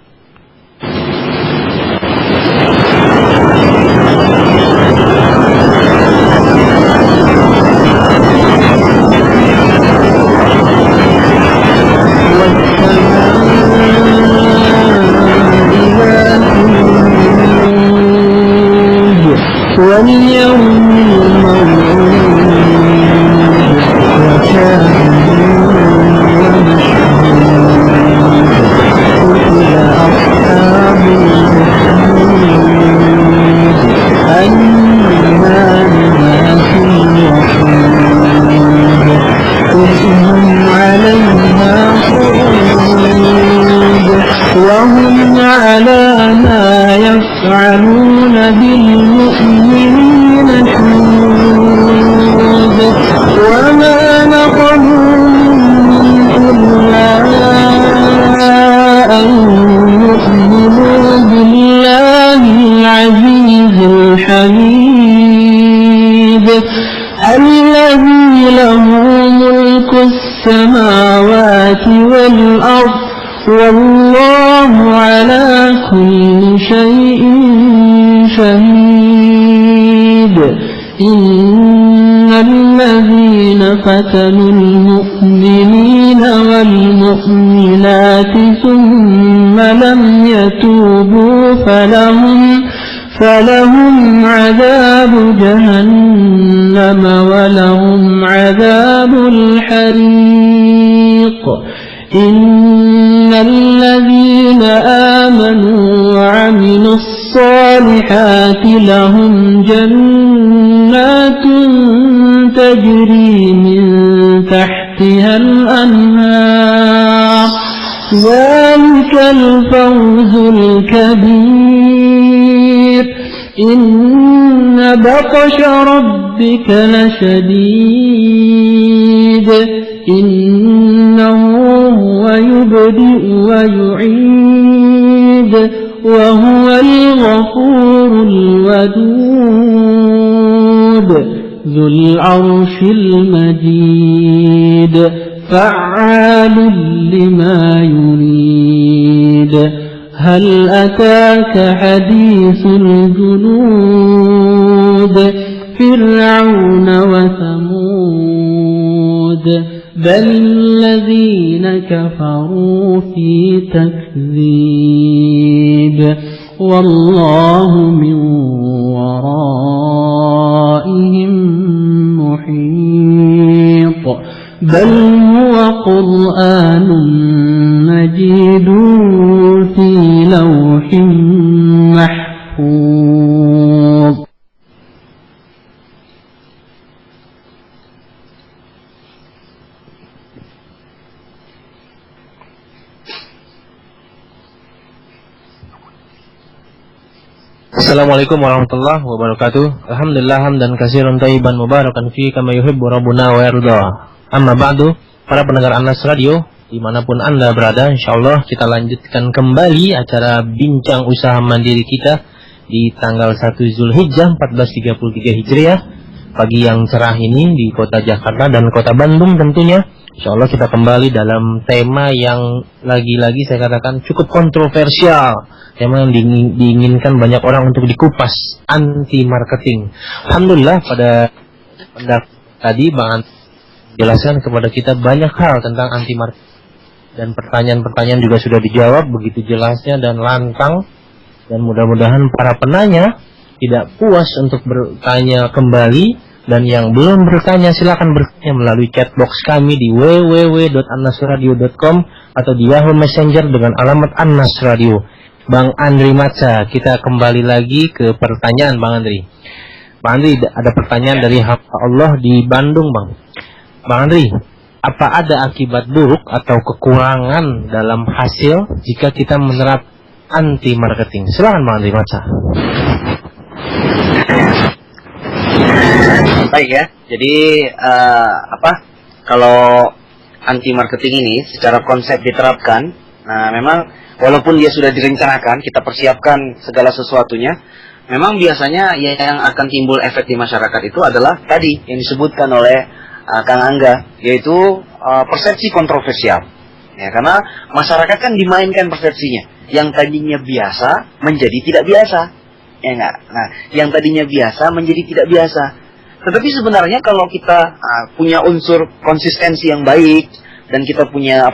فتنوا المؤمنين والمؤمنات ثم لم يتوبوا فلهم عذاب جهنم ولهم عذاب الحريق. إن الذين آمنوا وعملوا الصالحات لهم جنات تجري من تحتها الأنهار ذلك الفوز الكبير. إن بطش ربك لشديد إنه هو يبدئ ويعيد وهو الغفور الودود ذو العرش المجيد فعال لما يريد. هل أتاك حديث الجنود فرعون وثمود بل الذين كفروا في تكذيب والله من ورائهم محيط. بل هو قرآن مجيد في لوح محفوظ. Assalamualaikum warahmatullahi wabarakatuh. Alhamdulillah hamdan katsiran thayyiban mubarakan fi kama yuhibbu rabbuna wa yarda. Amma ba'du, para pendengar Anas Radio dimanapun Anda berada, insyaallah kita lanjutkan kembali acara bincang usaha mandiri kita di tanggal 1 Zulhijjah 1433 Hijriah. Pagi yang cerah ini di kota Jakarta dan kota Bandung tentunya. Insyaallah kita kembali dalam tema yang lagi-lagi saya katakan cukup kontroversial. Tema yang diinginkan banyak orang untuk dikupas, anti marketing. Alhamdulillah pada pendapat tadi Bang jelaskan kepada kita banyak hal tentang anti marketing. Dan pertanyaan-pertanyaan juga sudah dijawab begitu jelasnya dan lantang. Dan mudah-mudahan para penanya tidak puas untuk bertanya kembali. Dan yang belum bertanya silakan bertanya melalui chatbox kami di www.annasradio.com atau di Yahoo Messenger dengan alamat Annas Radio. Bang Andri Maca, kita kembali lagi ke pertanyaan Bang Andri. Bang Andri, ada pertanyaan dari hamba Allah di Bandung, Bang. Bang Andri, apa ada akibat buruk atau kekurangan dalam hasil jika kita menerapkan anti marketing? Silakan Bang Andri Maca. Baik ya, jadi kalau anti marketing ini secara konsep diterapkan, nah memang walaupun dia sudah direncanakan, kita persiapkan segala sesuatunya, memang biasanya yang akan timbul efek di masyarakat itu adalah tadi yang disebutkan oleh Kang Angga, yaitu persepsi kontroversial. Ya, karena masyarakat kan dimainkan persepsinya, yang tadinya biasa menjadi tidak biasa, ya enggak. Nah, yang tadinya biasa menjadi tidak biasa. Tetapi sebenarnya kalau kita punya unsur konsistensi yang baik dan kita punya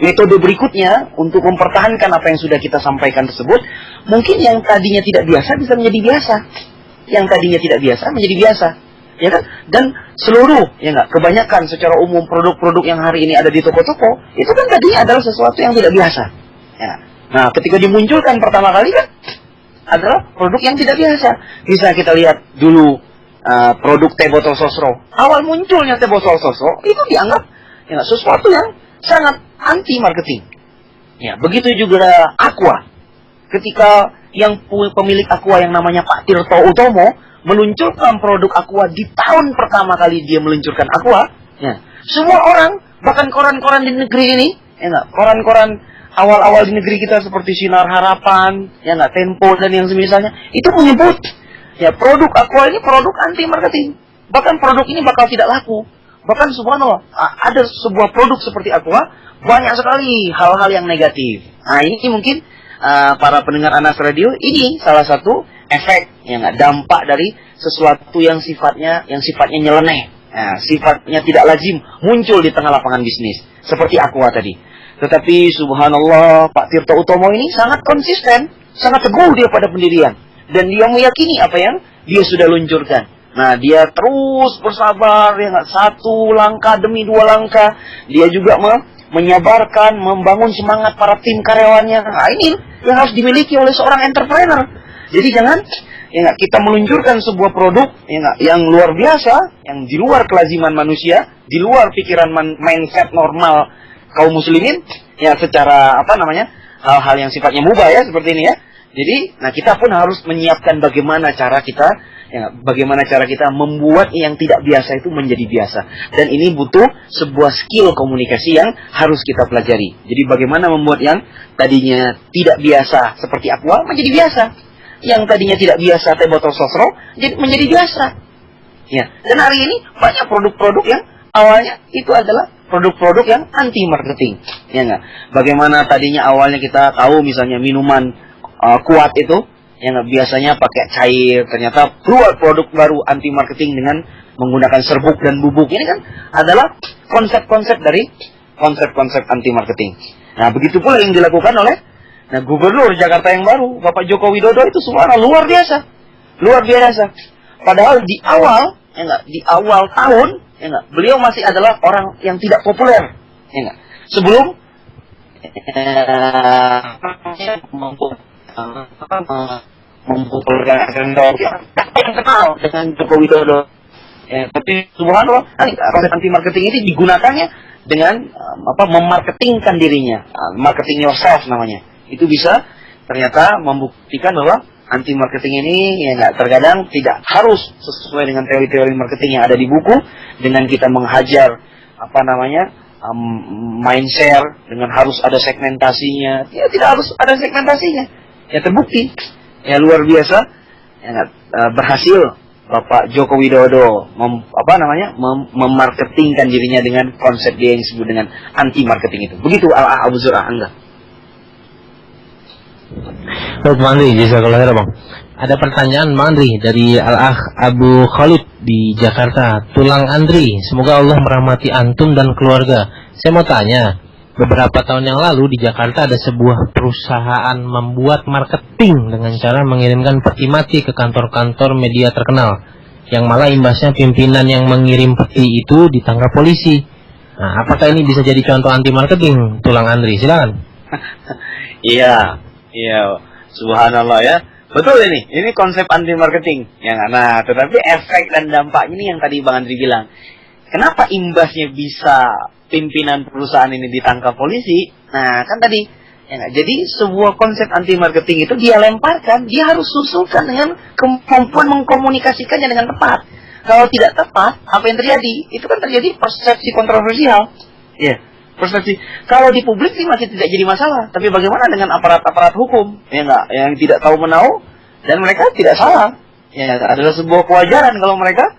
metode berikutnya untuk mempertahankan apa yang sudah kita sampaikan tersebut, mungkin yang tadinya tidak biasa bisa menjadi biasa, yang tadinya tidak biasa menjadi biasa, ya kan? Dan seluruh, ya enggak, kebanyakan secara umum produk-produk yang hari ini ada di toko-toko itu kan tadinya adalah sesuatu yang tidak biasa. Ya. Nah, ketika dimunculkan pertama kali kan adalah produk yang tidak biasa. Bisa kita lihat dulu produk teh botol sosro. Awal munculnya teh botol sosro itu dianggap sesuatu yang sangat anti marketing. Ya, begitu juga Aqua. Ketika yang pemilik Aqua yang namanya Pak Tirto Utomo meluncurkan produk Aqua di tahun pertama kali dia meluncurkan Aqua, ya, semua orang, bahkan koran-koran di negeri ini, koran-koran awal-awal di negeri kita seperti Sinar Harapan, Tempo dan yang semisalnya, itu menyebut ya produk Aqua ini produk anti marketing. Bahkan produk ini bakal tidak laku. Bahkan subhanallah, ada sebuah produk seperti Aqua banyak sekali hal-hal yang negatif. Nah, ini mungkin para pendengar Anas Radio, ini salah satu efek dampak dari sesuatu yang sifatnya nyeleneh. Nah, sifatnya tidak lazim muncul di tengah lapangan bisnis seperti Aqua tadi. Tetapi subhanallah Pak Tirto Utomo ini sangat konsisten, sangat teguh dia pada pendirian. Dan dia meyakini apa yang dia sudah luncurkan. Nah, dia terus bersabar, satu langkah demi dua langkah. Dia juga menyabarkan, membangun semangat para tim karyawannya. Nah, ini yang harus dimiliki oleh seorang entrepreneur. Jadi jangan kita meluncurkan sebuah produk yang luar biasa, yang di luar kelaziman manusia, di luar pikiran mindset normal kaum muslimin, secara hal-hal yang sifatnya mubah ya seperti ini ya. Jadi, kita pun harus menyiapkan bagaimana cara kita membuat yang tidak biasa itu menjadi biasa. Dan ini butuh sebuah skill komunikasi yang harus kita pelajari. Jadi bagaimana membuat yang tadinya tidak biasa seperti Aqua menjadi biasa, yang tadinya tidak biasa teh botol sosro menjadi biasa. Ya. Dan hari ini banyak produk-produk yang awalnya itu adalah produk-produk yang anti marketing, ya enggak? Bagaimana tadinya awalnya kita tahu misalnya minuman kuat itu, biasanya pakai cair, ternyata keluar produk baru anti marketing dengan menggunakan serbuk dan bubuk. Ini kan adalah konsep-konsep dari konsep-konsep anti marketing. Nah, begitu pula yang dilakukan oleh Gubernur Jakarta yang baru, Bapak Joko Widodo itu semua luar biasa, luar biasa. Padahal di awal tahun beliau masih adalah orang yang tidak populer, sebelum mempopulerkan yang kenal dengan Joko Widodo. Tapi subhanallah, konsep anti marketing ini digunakannya dengan memarketingkan dirinya, marketing yourself namanya. Itu bisa ternyata membuktikan bahwa anti marketing ini ya nggak, terkadang tidak harus sesuai dengan teori-teori marketing yang ada di buku, dengan kita menghajar mind share dengan harus ada segmentasinya. Ya tidak harus ada segmentasinya. Ya terbukti ya luar biasa ya nggak, berhasil Bapak Joko Widodo memarketingkan dirinya dengan konsep dia yang disebut dengan anti marketing itu. Begitu Abu Zur'ah, enggak? Baik, Bang Andri, jazakallahu khairan, Bang. Ada pertanyaan Bang Andri dari Al-Akh Abu Khalid di Jakarta. Tulang Andri, semoga Allah merahmati antum dan keluarga. Saya mau tanya, beberapa tahun yang lalu di Jakarta ada sebuah perusahaan membuat marketing dengan cara mengirimkan peti mati ke kantor-kantor media terkenal, yang malah imbasnya pimpinan yang mengirim peti itu ditangkap polisi. Nah, apakah ini bisa jadi contoh anti marketing, Tulang Andri? Silakan. Iya, subhanallah ya. Betul ini konsep anti marketing. Nah, tetapi efek dan dampaknya ini yang tadi Bang Andri bilang. Kenapa imbasnya bisa pimpinan perusahaan ini ditangkap polisi? Nah, kan tadi jadi sebuah konsep anti marketing itu dia lemparkan, dia harus susulkan dengan kemampuan mengkomunikasikannya dengan tepat. Kalau tidak tepat, apa yang terjadi? Itu kan terjadi persepsi kontroversial. Ya, persepsi. Kalau di publik sih masih tidak jadi masalah, tapi bagaimana dengan aparat-aparat hukum yang tidak tahu menahu dan mereka tidak salah? Ya, adalah sebuah kewajaran kalau mereka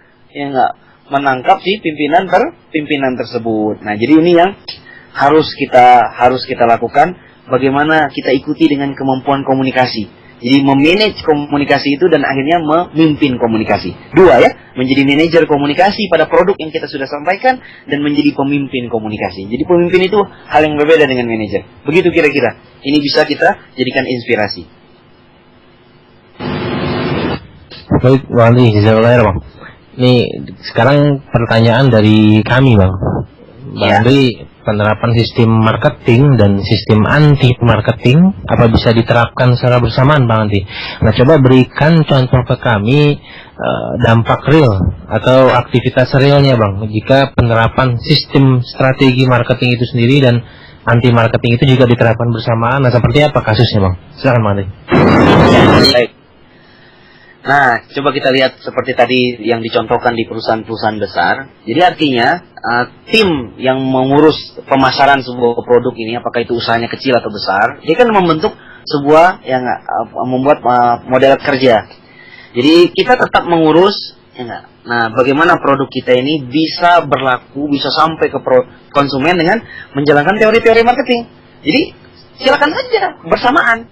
menangkap si pimpinan tersebut. Nah, jadi ini yang harus kita lakukan, bagaimana kita ikuti dengan kemampuan komunikasi. Jadi memanage komunikasi itu dan akhirnya memimpin komunikasi. Dua ya, menjadi manajer komunikasi pada produk yang kita sudah sampaikan dan menjadi pemimpin komunikasi. Jadi pemimpin itu hal yang berbeda dengan manajer. Begitu kira-kira. Ini bisa kita jadikan inspirasi. Baik, Bang Andri, jazakallahu khairan, Bang. Ini sekarang pertanyaan dari kami, Bang. Bang Andri, penerapan sistem marketing dan sistem anti marketing apa bisa diterapkan secara bersamaan, Bang Andri? Nah, coba berikan contoh ke kami dampak real atau aktivitas realnya, Bang, jika penerapan sistem strategi marketing itu sendiri dan anti marketing itu juga diterapkan bersamaan. Nah, seperti apa kasusnya, Bang? Silakan, Bang Andri. Baik. Nah, coba kita lihat seperti tadi yang dicontohkan di perusahaan-perusahaan besar. Jadi artinya tim yang mengurus pemasaran sebuah produk ini, apakah itu usahanya kecil atau besar, dia kan membentuk sebuah membuat model kerja. Jadi kita tetap mengurus, Nah, bagaimana produk kita ini bisa berlaku, bisa sampai ke konsumen dengan menjalankan teori-teori marketing. Jadi silakan saja bersamaan.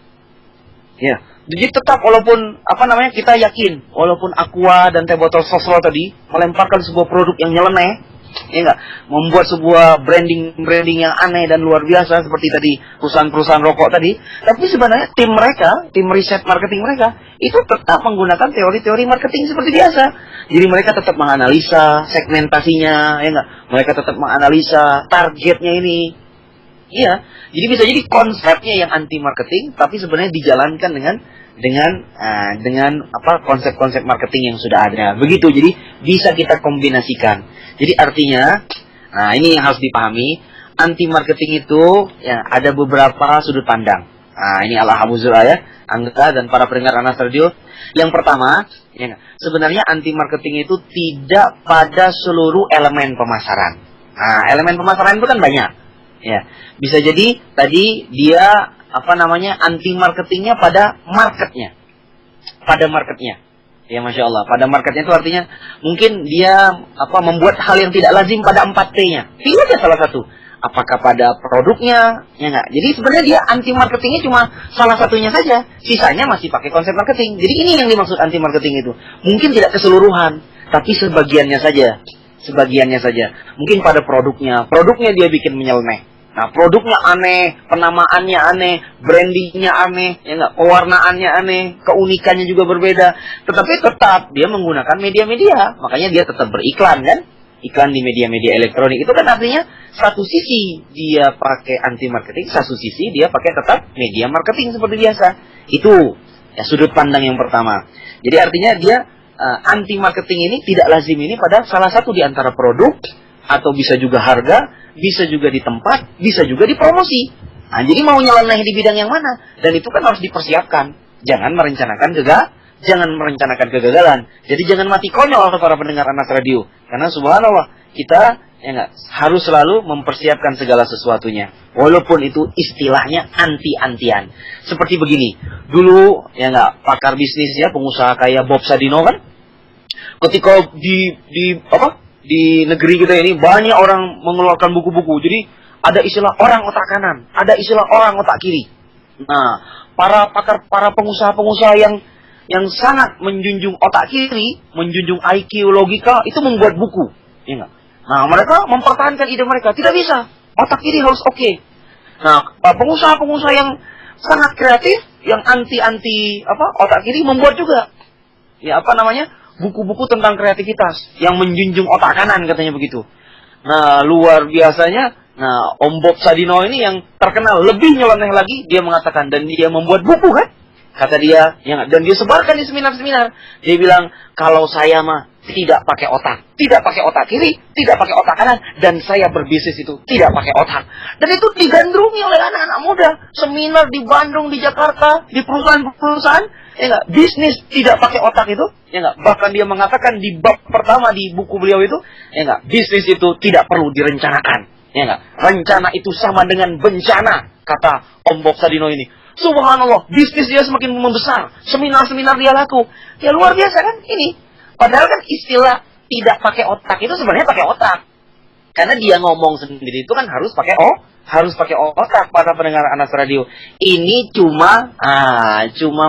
Ya. Jadi tetap walaupun kita yakin walaupun Aqua dan teh botol Sosro tadi melemparkan sebuah produk yang nyeleneh, membuat sebuah branding yang aneh dan luar biasa seperti tadi perusahaan rokok tadi, tapi sebenarnya tim riset marketing mereka itu tetap menggunakan teori-teori marketing seperti biasa. Jadi mereka tetap menganalisa segmentasinya, mereka tetap menganalisa targetnya ini. Iya, jadi bisa jadi konsepnya yang anti marketing, tapi sebenarnya dijalankan dengan konsep-konsep marketing yang sudah ada. Begitu, jadi bisa kita kombinasikan. Jadi artinya, nah ini yang harus dipahami, anti marketing itu ada beberapa sudut pandang. Nah ini Abu Zur'ah ya, Angga dan para pendengar Anas Radio. Yang pertama, sebenarnya anti marketing itu tidak pada seluruh elemen pemasaran. Nah elemen pemasaran itu kan banyak. Ya, bisa jadi tadi dia anti marketingnya pada marketnya. Ya, Masya Allah. Pada marketnya itu artinya mungkin dia membuat hal yang tidak lazim pada 4T-nya. Pilih aja salah satu. Apakah pada produknya? Ya enggak. Jadi sebenarnya dia anti marketingnya cuma salah satunya saja. Sisanya masih pakai konsep marketing. Jadi ini yang dimaksud anti marketing itu. Mungkin tidak keseluruhan, tapi sebagiannya saja. Mungkin pada produknya dia bikin menyeleneh. Nah, produknya aneh, penamaannya aneh, brandingnya aneh, pewarnaannya aneh, keunikannya juga berbeda. Tetapi tetap dia menggunakan media-media. Makanya dia tetap beriklan kan? Iklan di media-media elektronik. Itu kan artinya satu sisi dia pakai anti marketing, satu sisi dia pakai tetap media marketing seperti biasa. Itu sudut pandang yang pertama. Jadi artinya dia anti marketing ini tidak lazim ini pada salah satu di antara produk, atau bisa juga harga, bisa juga di tempat, bisa juga di promosi. Nah, jadi mau nyeleneh di bidang yang mana? Dan itu kan harus dipersiapkan. Jangan merencanakan kegagalan. Jadi jangan mati konyol para pendengar Anas Radio. Karena subhanallah, kita harus selalu mempersiapkan segala sesuatunya. Walaupun itu istilahnya anti-antian. Seperti begini. Dulu pakar bisnis ya, pengusaha kayak Bob Sadino kan, ketika di negeri kita ini banyak orang mengeluarkan buku-buku. Jadi ada istilah orang otak kanan, ada istilah orang otak kiri. Nah, para pengusaha-pengusaha yang sangat menjunjung otak kiri, menjunjung IQ, logika, itu membuat buku. Ya enggak? Nah, mereka mempertahankan ide mereka. Tidak bisa. Otak kiri harus oke. Nah, pengusaha-pengusaha yang sangat kreatif, yang anti-anti otak kiri membuat juga buku-buku tentang kreativitas yang menjunjung otak kanan, katanya begitu. Nah, luar biasanya. Nah, Om Bob Sadino ini yang terkenal lebih nyeleneh lagi, dia mengatakan, dan dia membuat buku kan, kata dia, dan dia sebarkan di seminar-seminar. Dia bilang, kalau saya mah tidak pakai otak kiri, tidak pakai otak kanan, dan saya berbisnis itu tidak pakai otak. Dan itu digandrungi oleh anak-anak muda, seminar di Bandung, di Jakarta, di perusahaan-perusahaan, bisnis tidak pakai otak itu, bahkan dia mengatakan di bab pertama di buku beliau itu, bisnis itu tidak perlu direncanakan. Rencana itu sama dengan bencana, kata Om Bob Sadino ini. Subhanallah, bisnis dia semakin membesar, seminar-seminar dia laku. Ya luar biasa kan ini. Padahal kan istilah tidak pakai otak itu sebenarnya pakai otak. Karena dia ngomong sendiri itu kan harus pakai otak, para pendengar Anas Radio. Ini cuma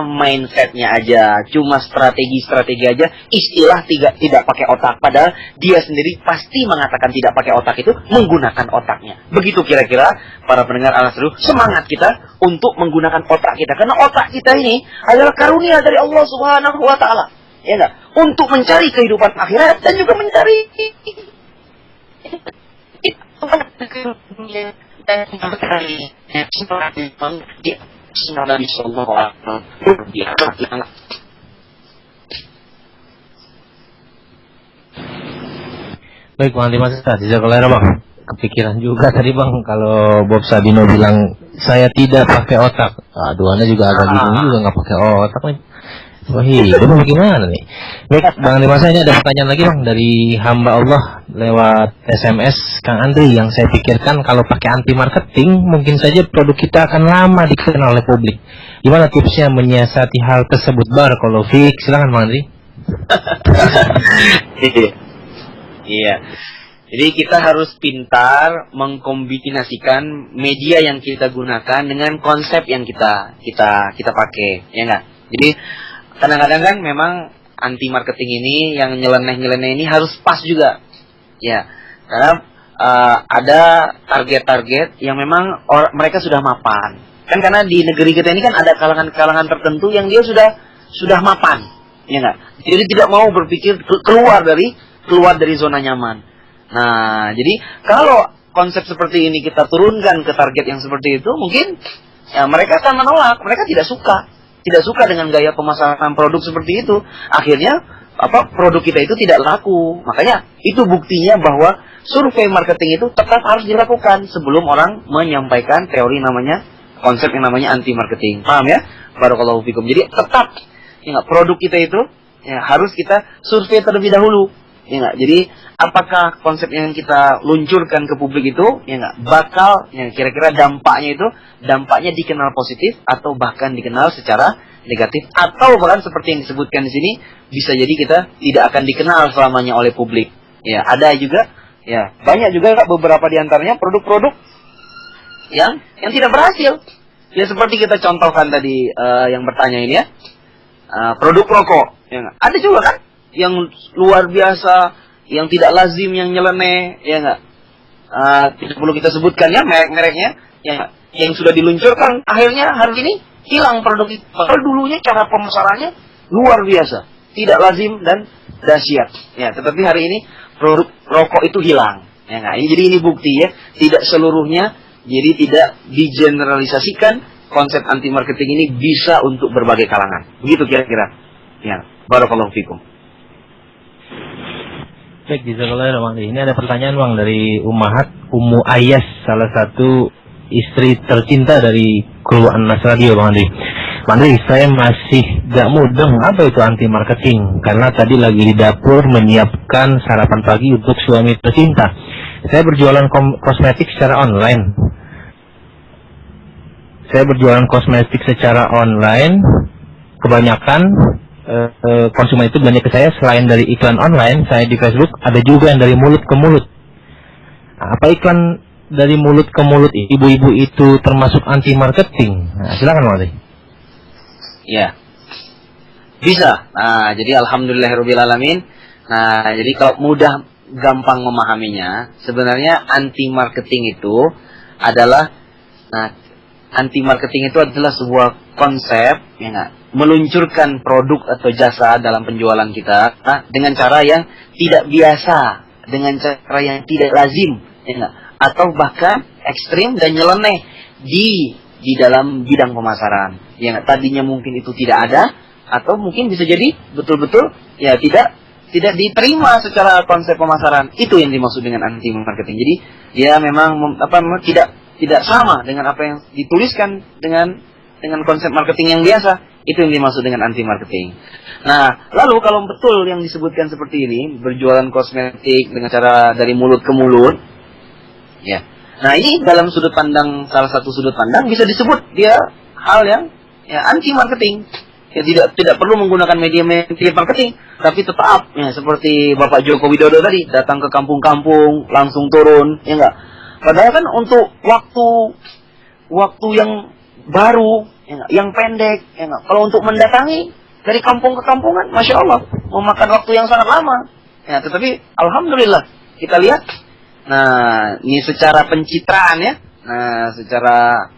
mindsetnya aja, cuma strategi aja. Istilah tidak pakai otak, padahal dia sendiri pasti mengatakan tidak pakai otak itu menggunakan otaknya. Begitu kira-kira para pendengar Anas Radio, semangat kita untuk menggunakan otak kita, karena otak kita ini adalah karunia dari Allah Subhanahu wa taala. Ya enggak? Untuk mencari kehidupan akhirat dan juga mencari Baik Bang Dimas, jazakallahu Bang. Kepikiran juga tadi Bang, kalau Bob Sadino bilang saya tidak pakai otak. Aduh, Anda juga agak bingung juga nggak pakai otak nih. Wah, itu bagaimana nih? Baik, Bang Dimas, ini ada pertanyaan lagi Bang dari hamba Allah lewat SMS Kang Andri, yang saya pikirkan kalau pakai anti marketing mungkin saja produk kita akan lama dikenal oleh publik. Gimana tipsnya menyiasati hal tersebut? Barakallahu fiik. Silakan Bang Andri. Iya. Jadi kita harus pintar mengkombinasikan media yang kita gunakan dengan konsep yang kita pakai, ya enggak? Jadi kadang-kadang kan memang anti marketing ini yang nyeleneh ini harus pas juga. Ya. Karena ada target-target yang memang mereka sudah mapan. Kan karena di negeri kita ini kan ada kalangan-kalangan tertentu yang dia sudah mapan. Ya enggak? Jadi tidak mau berpikir keluar dari zona nyaman. Nah, jadi kalau konsep seperti ini kita turunkan ke target yang seperti itu, mungkin ya mereka akan menolak, mereka tidak suka dengan gaya pemasaran produk seperti itu. Akhirnya produk kita itu tidak laku. Makanya itu buktinya bahwa survei marketing itu tetap harus dilakukan sebelum orang menyampaikan teori konsep yang namanya anti marketing. Paham ya? Barakallahu fikum. Jadi tetap produk kita itu harus kita survei terlebih dahulu. Jadi apakah konsep yang kita luncurkan ke publik itu bakal kira-kira dampaknya dikenal positif atau bahkan dikenal secara negatif, atau bahkan seperti yang disebutkan di sini bisa jadi kita tidak akan dikenal selamanya oleh publik. Ya, ada juga banyak juga beberapa di antaranya produk-produk yang tidak berhasil. Ya seperti kita contohkan tadi yang bertanya ini ya. Produk rokok. Ada juga kan yang luar biasa, yang tidak lazim, yang nyeleneh, ya enggak? Tidak perlu kita sebutkan ya merek-mereknya, yang sudah diluncurkan, akhirnya hari ini hilang produk itu. Padahal dulunya cara pemasarannya luar biasa, tidak lazim dan dahsyat. Ya, tetapi hari ini produk rokok itu hilang. Ya enggak? Jadi ini bukti ya, tidak seluruhnya, jadi tidak digeneralisasikan konsep anti marketing ini bisa untuk berbagai kalangan. Begitu kira-kira. Ya, barakallahu fikum. Baik, jazakallahu Bang. Ini ada pertanyaan Bang dari Ummu Ayas, salah satu istri tercinta dari kru Anas Radio, Bang Andri. Bang Andri, saya masih gak mudeng apa itu anti marketing, karena tadi lagi di dapur menyiapkan sarapan pagi untuk suami tercinta. Saya berjualan kosmetik secara online. Kebanyakan konsumen itu belanja ke saya selain dari iklan online, saya di Facebook ada juga yang dari mulut ke mulut. Apa iklan dari mulut ke mulut ibu-ibu itu termasuk anti marketing? Nah, silakan Mas. Ya, bisa. Nah, jadi alhamdulillahirabbil alamin. Nah, jadi kalau mudah gampang memahaminya, sebenarnya anti marketing itu adalah, anti marketing itu adalah sebuah konsep meluncurkan produk atau jasa dalam penjualan kita dengan cara yang tidak biasa, dengan cara yang tidak lazim, atau bahkan ekstrim dan nyeleneh di dalam bidang pemasaran. Yang tadinya mungkin itu tidak ada, atau mungkin bisa jadi betul-betul ya tidak diterima secara konsep pemasaran. Itu yang dimaksud dengan anti marketing. Jadi dia memang tidak sama dengan apa yang dituliskan dengan konsep marketing yang biasa. Itu yang dimaksud dengan anti marketing. Nah, lalu kalau betul yang disebutkan seperti ini, berjualan kosmetik dengan cara dari mulut ke mulut, ya. Nah, ini dalam salah satu sudut pandang bisa disebut dia hal yang anti marketing. Ya, tidak perlu menggunakan media marketing, tapi tetap seperti Bapak Joko Widodo tadi datang ke kampung-kampung langsung turun, ya enggak. Padahal kan untuk waktu yang baru, yang pendek, ya enggak. Kalau untuk mendatangi dari kampung ke kampungan, masya Allah, memakan waktu yang sangat lama. Ya, tetapi alhamdulillah kita lihat, nah ini secara pencitraan ya, nah secara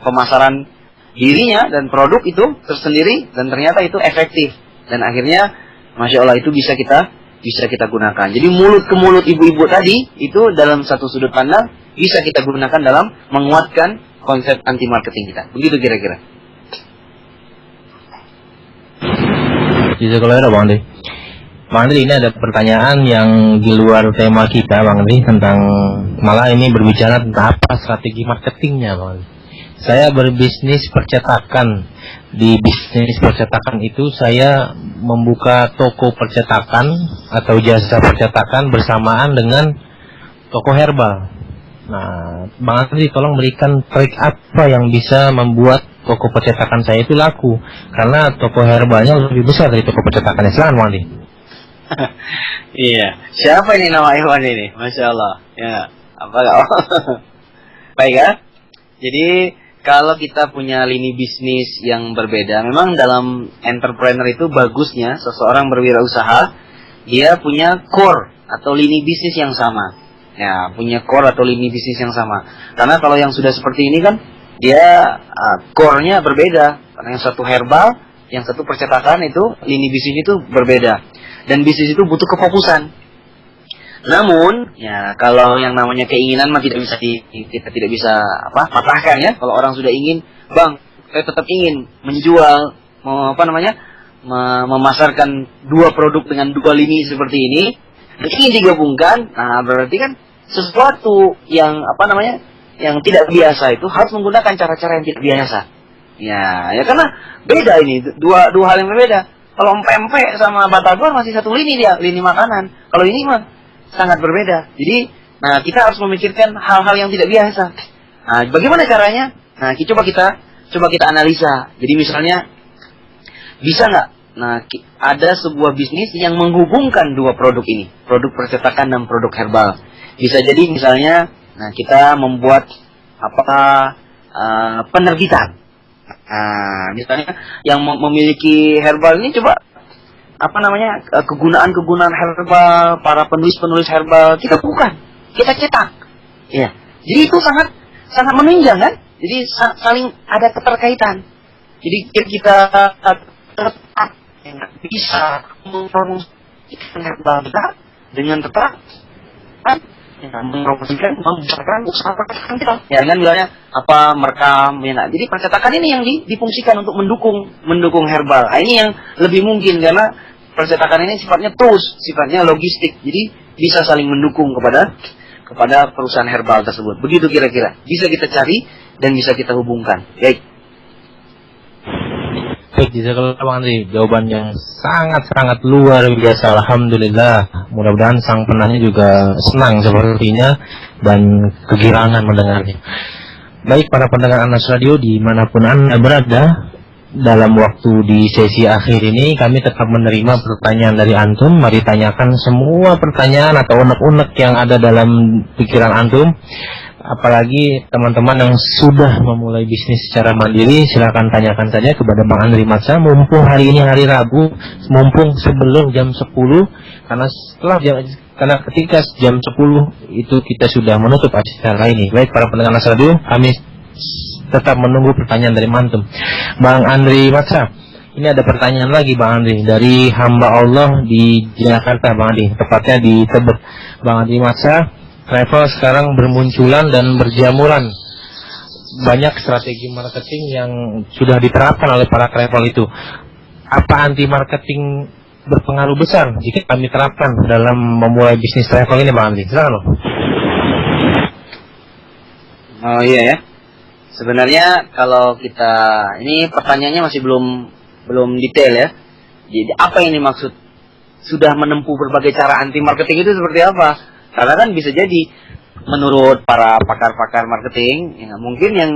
pemasaran dirinya dan produk itu tersendiri, dan ternyata itu efektif, dan akhirnya masya Allah itu bisa kita gunakan. Jadi mulut ke mulut ibu-ibu tadi itu dalam satu sudut pandang bisa kita gunakan dalam menguatkan konsep anti marketing kita. Begitu kira-kira. Bisa kalau ada Bang Andri. Bang Andri, ini ada pertanyaan yang di luar tema kita Bang Andri, tentang malah ini berbicara tentang apa strategi marketingnya Bang Andri. Saya berbisnis percetakan. Di bisnis percetakan itu saya membuka toko percetakan atau jasa percetakan bersamaan dengan toko herbal. Nah, Bang Andri tolong berikan trik apa yang bisa membuat toko percetakan saya itu laku, karena toko herbalnya lebih besar dari toko percetakannya. Silakan Bang Andri. Iya, siapa ini nama Iwan ini? Masya Allah. Ya, apa enggak? Baik ya. Jadi kalau kita punya lini bisnis yang berbeda, memang dalam entrepreneur itu bagusnya seseorang berwirausaha dia punya core atau lini bisnis yang sama. Ya, punya core atau lini bisnis yang sama. Karena kalau yang sudah seperti ini kan dia core-nya berbeda. Karena yang satu herbal, yang satu percetakan, itu lini bisnis itu berbeda. Dan bisnis itu butuh kefokusan. Namun, ya kalau yang namanya keinginan mah kita tidak bisa patahkan ya. Kalau orang sudah ingin, Bang, saya tetap ingin menjual, memasarkan dua produk dengan dua lini seperti ini, dan ingin digabungkan, nah berarti kan sesuatu yang yang tidak biasa itu harus menggunakan cara-cara yang tidak biasa. Ya karena beda ini, dua hal yang berbeda. Kalau empek-empek sama batagor masih satu lini dia, lini makanan. Kalau ini mah sangat berbeda. Jadi, kita harus memikirkan hal-hal yang tidak biasa. Nah, bagaimana caranya? Nah, coba kita analisa. Jadi misalnya, bisa nggak? Nah, ada sebuah bisnis yang menghubungkan dua produk ini, produk percetakan dan produk herbal. Bisa jadi misalnya, kita membuat penerbitan. Nah, misalnya yang memiliki herbal ini coba kegunaan herbal, para penulis herbal kita bukan, kita cetak. Ya. Jadi itu sangat menunjang kan? Jadi saling ada keterkaitan. Jadi kita tetap bisa mempromosikan herbal kita dengan tetap mempromosikan, membesarkan usaha percetakan kita. Ya, dengan misalnya merekam, ya. Jadi percetakan ini yang difungsikan untuk mendukung herbal. Nah, ini yang lebih mungkin karena percetakan ini sifatnya tools, sifatnya logistik. Jadi bisa saling mendukung kepada kepada perusahaan herbal tersebut. Begitu kira-kira. Bisa kita cari dan bisa kita hubungkan. Baik. Baik, jazakallah Bang Andri, jawaban yang sangat-sangat luar biasa. Alhamdulillah. Mudah-mudahan sang penanya juga senang sepertinya dan kegirangan mendengarnya. Baik para pendengar Anas Radio dimanapun Anda berada, dalam waktu di sesi akhir ini kami tetap menerima pertanyaan dari antum. Mari tanyakan semua pertanyaan atau unek-unek yang ada dalam pikiran antum. Apalagi teman-teman yang sudah memulai bisnis secara mandiri, silakan tanyakan saja kepada Bang Andri Matsa. Mumpung hari ini hari Rabu, mumpung sebelum jam 10, karena ketika jam 10 itu kita sudah menutup acara ini. Baik para pendengar Anas Radio, kami tetap menunggu pertanyaan dari mantum. Bang Andri Matsa, ini ada pertanyaan lagi Bang Andri dari hamba Allah di Jakarta Bang Andri, tepatnya di Tebet. Bang Andri Matsa, travel sekarang bermunculan dan berjamuran. Banyak strategi marketing yang sudah diterapkan oleh para travel itu. Apa anti marketing berpengaruh besar jika kami terapkan dalam memulai bisnis travel ini Bang Andri? Silakan loh. Oh iya ya. Sebenarnya kalau kita, ini pertanyaannya masih belum detail ya. Jadi apa ini maksud sudah menempuh berbagai cara anti marketing itu seperti apa? Karena kan bisa jadi menurut para pakar-pakar marketing, ya, mungkin yang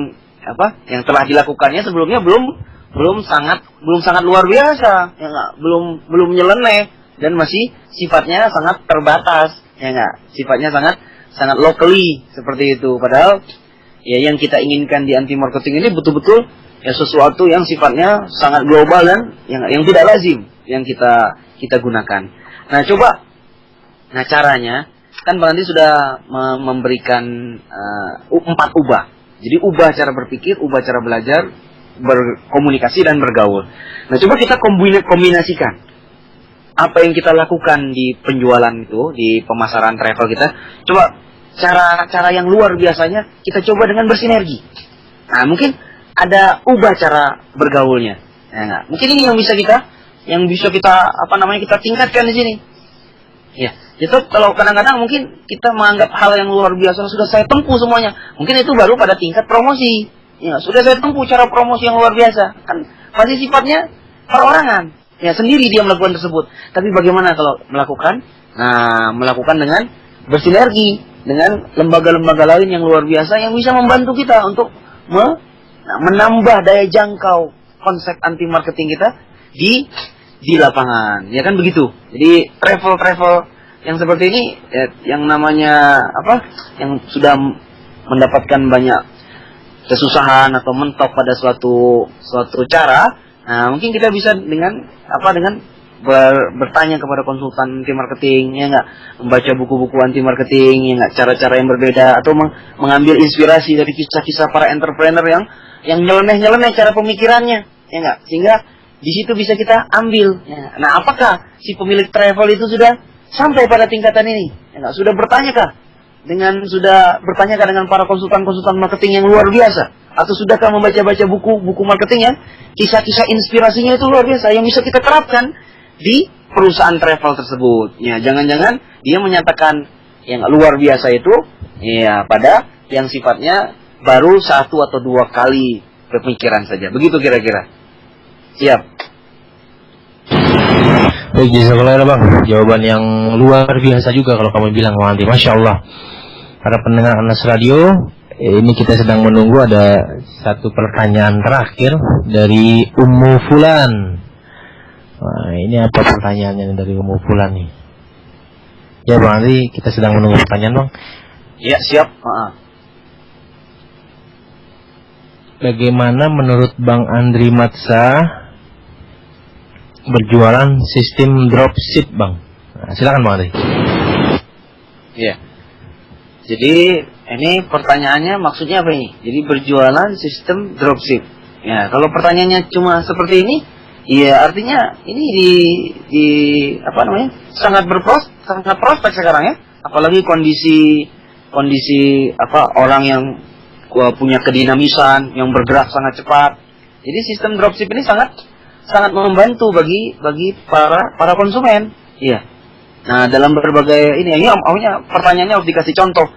telah dilakukannya sebelumnya belum sangat luar biasa, ya nggak, belum nyeleneh dan masih sifatnya sangat terbatas, ya nggak, sifatnya sangat locally seperti itu. Padahal ya yang kita inginkan di anti marketing ini betul-betul ya sesuatu yang sifatnya sangat global dan yang tidak lazim yang kita gunakan. Nah caranya kan Bang Andi sudah memberikan 4 ubah. Jadi ubah cara berpikir, ubah cara belajar, berkomunikasi dan bergaul. Nah coba kita kombinasikan apa yang kita lakukan di penjualan itu, di pemasaran travel kita. Coba cara yang luar biasanya kita coba dengan bersinergi. Nah mungkin ada ubah cara bergaulnya. Nah, mungkin ini yang bisa kita kita tingkatkan di sini. Ya, itu kalau kadang-kadang mungkin kita menganggap hal yang luar biasa sudah saya tempuh semuanya. Mungkin itu baru pada tingkat promosi. Ya, sudah saya tempuh cara promosi yang luar biasa. Kan masih sifatnya perorangan. Ya, sendiri dia melakukan tersebut. Tapi bagaimana kalau melakukan? Nah, melakukan dengan bersinergi dengan lembaga-lembaga lain yang luar biasa yang bisa membantu kita untuk menambah daya jangkau konsep anti marketing kita di lapangan, ya kan begitu. Jadi travel yang seperti ini, ya, yang namanya yang sudah mendapatkan banyak kesusahan atau mentok pada suatu cara. Nah, mungkin kita bisa dengan bertanya kepada konsultan anti marketing, ya nggak, membaca buku-buku anti marketing, ya nggak, cara-cara yang berbeda, atau mengambil inspirasi dari kisah-kisah para entrepreneur yang nyeleneh cara pemikirannya, ya nggak, sehingga di situ bisa kita ambil. Ya. Nah, apakah si pemilik travel itu sudah sampai pada tingkatan ini? Ya, nggak, sudah bertanyakah dengan para konsultan marketing yang luar biasa? Atau sudahkah membaca buku marketing yang kisah-kisah inspirasinya itu luar biasa yang bisa kita terapkan di perusahaan travel tersebut? Ya, jangan-jangan dia menyatakan yang luar biasa itu ya pada yang sifatnya baru 1 atau 2 kali pemikiran saja. Begitu kira-kira. Siap. Baik, jazakallah Bang. Jawaban yang luar biasa juga kalau kamu bilang Bang Andi. Masya Allah. Para pendengar Anas Radio, ini kita sedang menunggu ada satu pertanyaan terakhir dari Ummu Fulan. Nah, ini apa pertanyaannya dari Ummu Fulan nih? Ya Bang Andi, kita sedang menunggu pertanyaan Bang. Ya, siap. Bagaimana menurut Bang Andri Matsa berjualan sistem dropship Bang? Nah, silakan Bang Andri. Iya. Jadi ini pertanyaannya maksudnya apa ini? Jadi berjualan sistem dropship. Ya, kalau pertanyaannya cuma seperti ini, ya artinya ini sangat prospek sekarang ya. Apalagi kondisi orang yang punya kedinamisan, yang bergerak sangat cepat. Jadi sistem dropship ini sangat membantu bagi para konsumen. Iya. Nah, dalam berbagai ini pertanyaannya harus dikasih contoh.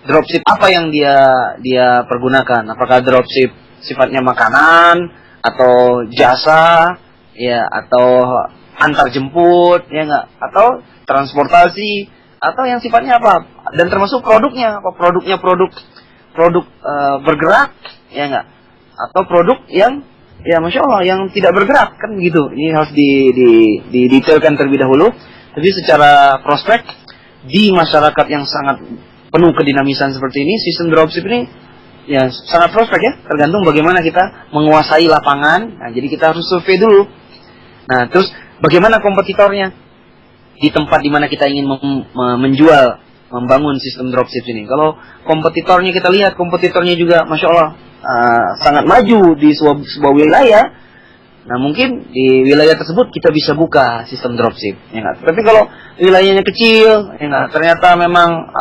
Dropship apa yang dia pergunakan? Apakah dropship sifatnya makanan atau jasa, ya, atau antar jemput, ya enggak? Atau transportasi, atau yang sifatnya apa? Dan termasuk produknya, apa produknya produk bergerak, ya enggak? Atau produk yang ya Masya Allah yang tidak bergerak, kan gitu. Ini harus didetailkan terlebih dahulu. Tapi secara prospek di masyarakat yang sangat penuh kedinamisan seperti ini, sistem dropship ini ya sangat prospek ya. Tergantung bagaimana kita menguasai lapangan. Nah, jadi kita harus survei dulu. Nah, terus bagaimana kompetitornya di tempat dimana kita ingin menjual, membangun sistem dropship ini. Kalau kompetitornya kita lihat, kompetitornya juga Masya Allah sangat maju di sebuah wilayah. Nah, mungkin di wilayah tersebut kita bisa buka sistem dropship, ya enggak? Tapi kalau wilayahnya kecil, ya enggak, ternyata memang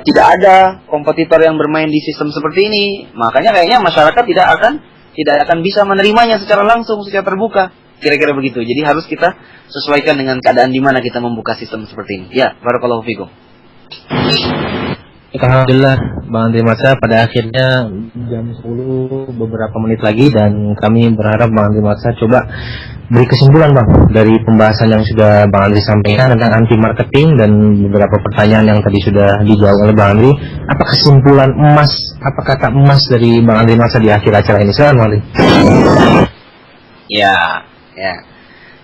tidak ada kompetitor yang bermain di sistem seperti ini, makanya kayaknya masyarakat tidak akan bisa menerimanya secara langsung, secara terbuka. Kira-kira begitu. Jadi harus kita sesuaikan dengan keadaan di mana kita membuka sistem seperti ini. Ya, barakallahu fikum. Alhamdulillah Bang Andri Masa, pada akhirnya jam 10 beberapa menit lagi, dan kami berharap Bang Andri Masa coba beri kesimpulan Bang dari pembahasan yang sudah Bang Andri sampaikan tentang anti marketing dan beberapa pertanyaan yang tadi sudah dijawab oleh Bang Andri. Apa kesimpulan emas, apa kata emas dari Bang Andri Masa di akhir acara ini? Silakan Bang Andri. Ya.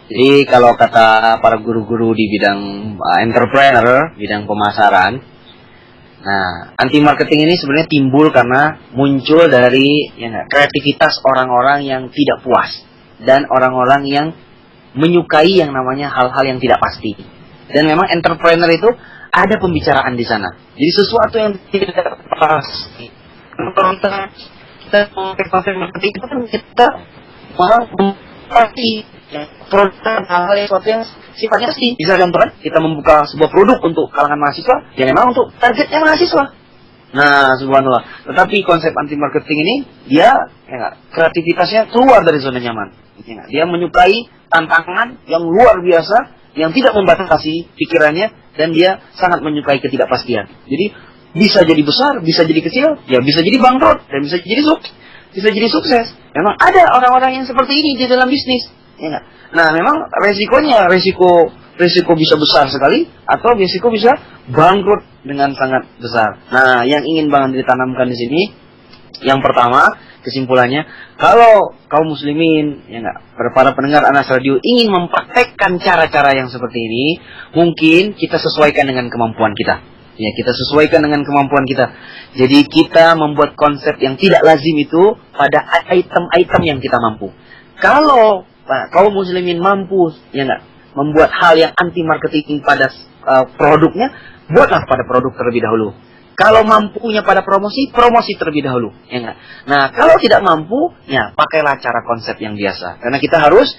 Jadi kalau kata para guru-guru di bidang entrepreneur, bidang pemasaran, nah, anti marketing ini sebenarnya timbul karena muncul dari kreativitas orang-orang yang tidak puas dan orang-orang yang menyukai yang namanya hal-hal yang tidak pasti. Dan memang entrepreneur itu ada pembicaraan di sana. Jadi sesuatu yang tidak pasti. Kalau kita memakai konsep marketing itu kan kita malah pasti produk hal-hal yang sesuatu yang sifatnya pasti. Bisa contohnya kita membuka sebuah produk untuk kalangan mahasiswa, ya memang untuk targetnya mahasiswa. Nah, subhanallah. Tetapi konsep anti marketing ini dia kreativitasnya keluar dari zona nyaman. Dia menyukai tantangan yang luar biasa, yang tidak membatasi pikirannya, dan dia sangat menyukai ketidakpastian. Jadi bisa jadi besar, bisa jadi kecil, ya bisa jadi bangkrut, dan bisa jadi sukses. Memang ada orang-orang yang seperti ini di dalam bisnis. Ya, nah, memang resiko bisa besar sekali, atau resiko bisa bangkrut dengan sangat besar. Nah, yang ingin Bang Andri tanamkan di sini, yang pertama kesimpulannya, kalau kaum muslimin, para pendengar Anas Radio ingin mempraktekkan cara-cara yang seperti ini, mungkin kita sesuaikan dengan kemampuan kita. Ya, kita sesuaikan dengan kemampuan kita. Jadi kita membuat konsep yang tidak lazim itu pada item-item yang kita mampu. Kalau kaum muslimin mampu membuat hal yang anti marketing pada produknya, buatlah pada produk terlebih dahulu. Kalau mampunya pada promosi terlebih dahulu, ya enggak. Nah, kalau tidak mampu, ya pakailah cara konsep yang biasa. Karena kita harus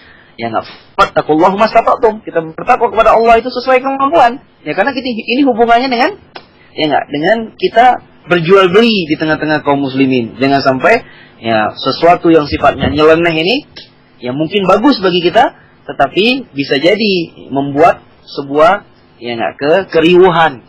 fattaqullaha mastata'tum. Kita bertakwa kepada Allah itu sesuai kemampuan. Ya, karena ini hubungannya dengan dengan kita berjual beli di tengah-tengah kaum muslimin. Jangan sampai sesuatu yang sifatnya nyeleneh ini mungkin bagus bagi kita, tetapi bisa jadi membuat sebuah keriuhan,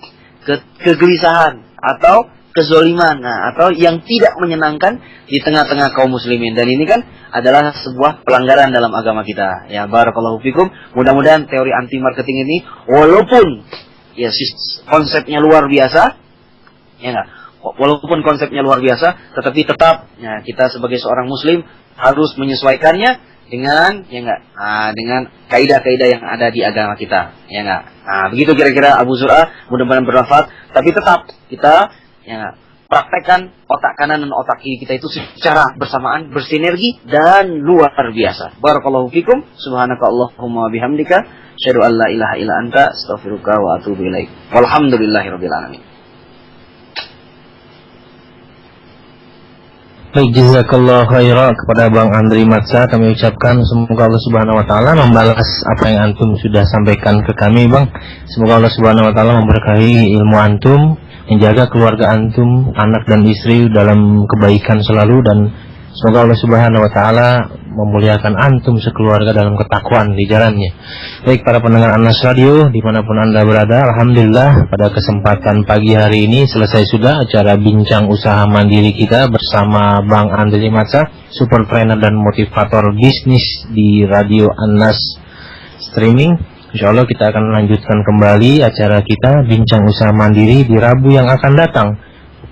kegelisahan, atau kezoliman, atau yang tidak menyenangkan di tengah-tengah kaum muslimin. Dan ini kan adalah sebuah pelanggaran dalam agama kita. Ya, barakallahu fikum. Mudah-mudahan teori anti marketing ini, walaupun konsepnya luar biasa, walaupun konsepnya luar biasa, tetapi tetap kita sebagai seorang muslim harus menyesuaikannya dengan dengan kaidah-kaidah yang ada di agama kita, begitu kira-kira Abu Zur'ah. Mudah-mudahan bermanfaat, tapi tetap kita praktekkan otak kanan dan otak kiri kita itu secara bersamaan, bersinergi dan luar biasa. Barakallahu fikum. Subhanaka Allahumma bihamdika, asyhadu an la ilaha illa anta, astaghfiruka wa atubu ilaik. Walhamdulillahirabbil alamin. Baik, jazakallahu khairan kepada Bang Andri Matsa. Kami ucapkan semoga Allah Subhanahu wa taala membalas apa yang antum sudah sampaikan ke kami, Bang. Semoga Allah Subhanahu wa taala memberkahi ilmu antum, menjaga keluarga antum, anak dan istri dalam kebaikan selalu, dan Semoga Allah Subhanahu wa taala memuliakan antum sekeluarga dalam ketakwaan di jalannya. Baik para pendengar Anas Radio dimanapun Anda berada, alhamdulillah pada kesempatan pagi hari ini selesai sudah acara bincang usaha mandiri kita bersama Bang Andri Matsa, super trainer dan motivator bisnis di Radio Anas Streaming. Insyaallah kita akan lanjutkan kembali acara kita bincang usaha mandiri di Rabu yang akan datang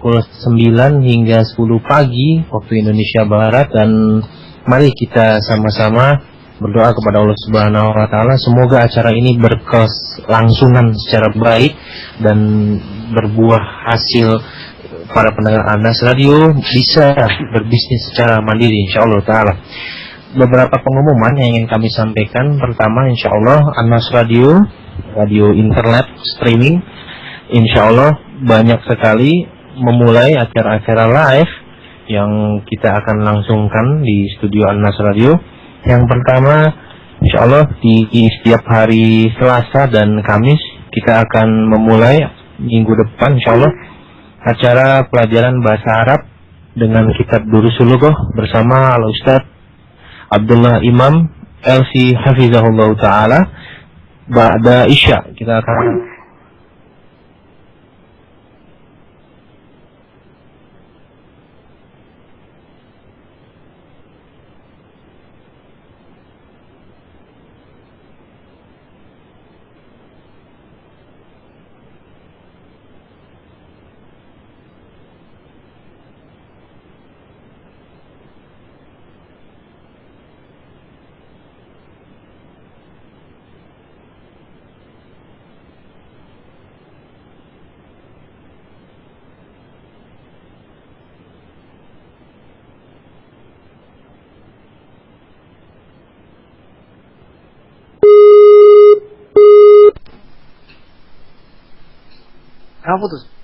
pukul 9 hingga 10 pagi waktu Indonesia Barat, dan mari kita sama-sama berdoa kepada Allah Subhanahu wa taala semoga acara ini berkelangsungan secara baik dan berbuah hasil para pendengar Anas Radio bisa berbisnis secara mandiri insyaallah taala. Beberapa pengumuman yang ingin kami sampaikan. Pertama, insyaallah Anas Radio, radio internet streaming, insyaallah banyak sekali memulai acara-acara live yang kita akan langsungkan di studio Anas Radio. Yang pertama, insyaallah di setiap hari Selasa dan Kamis kita akan memulai minggu depan insyaallah acara pelajaran bahasa Arab dengan kitab Durusul Lughah bersama Al-Ustaz Abdullah Imam LC Hafizahullah Ta'ala. Ba'da Isya kita akan Kamu putus.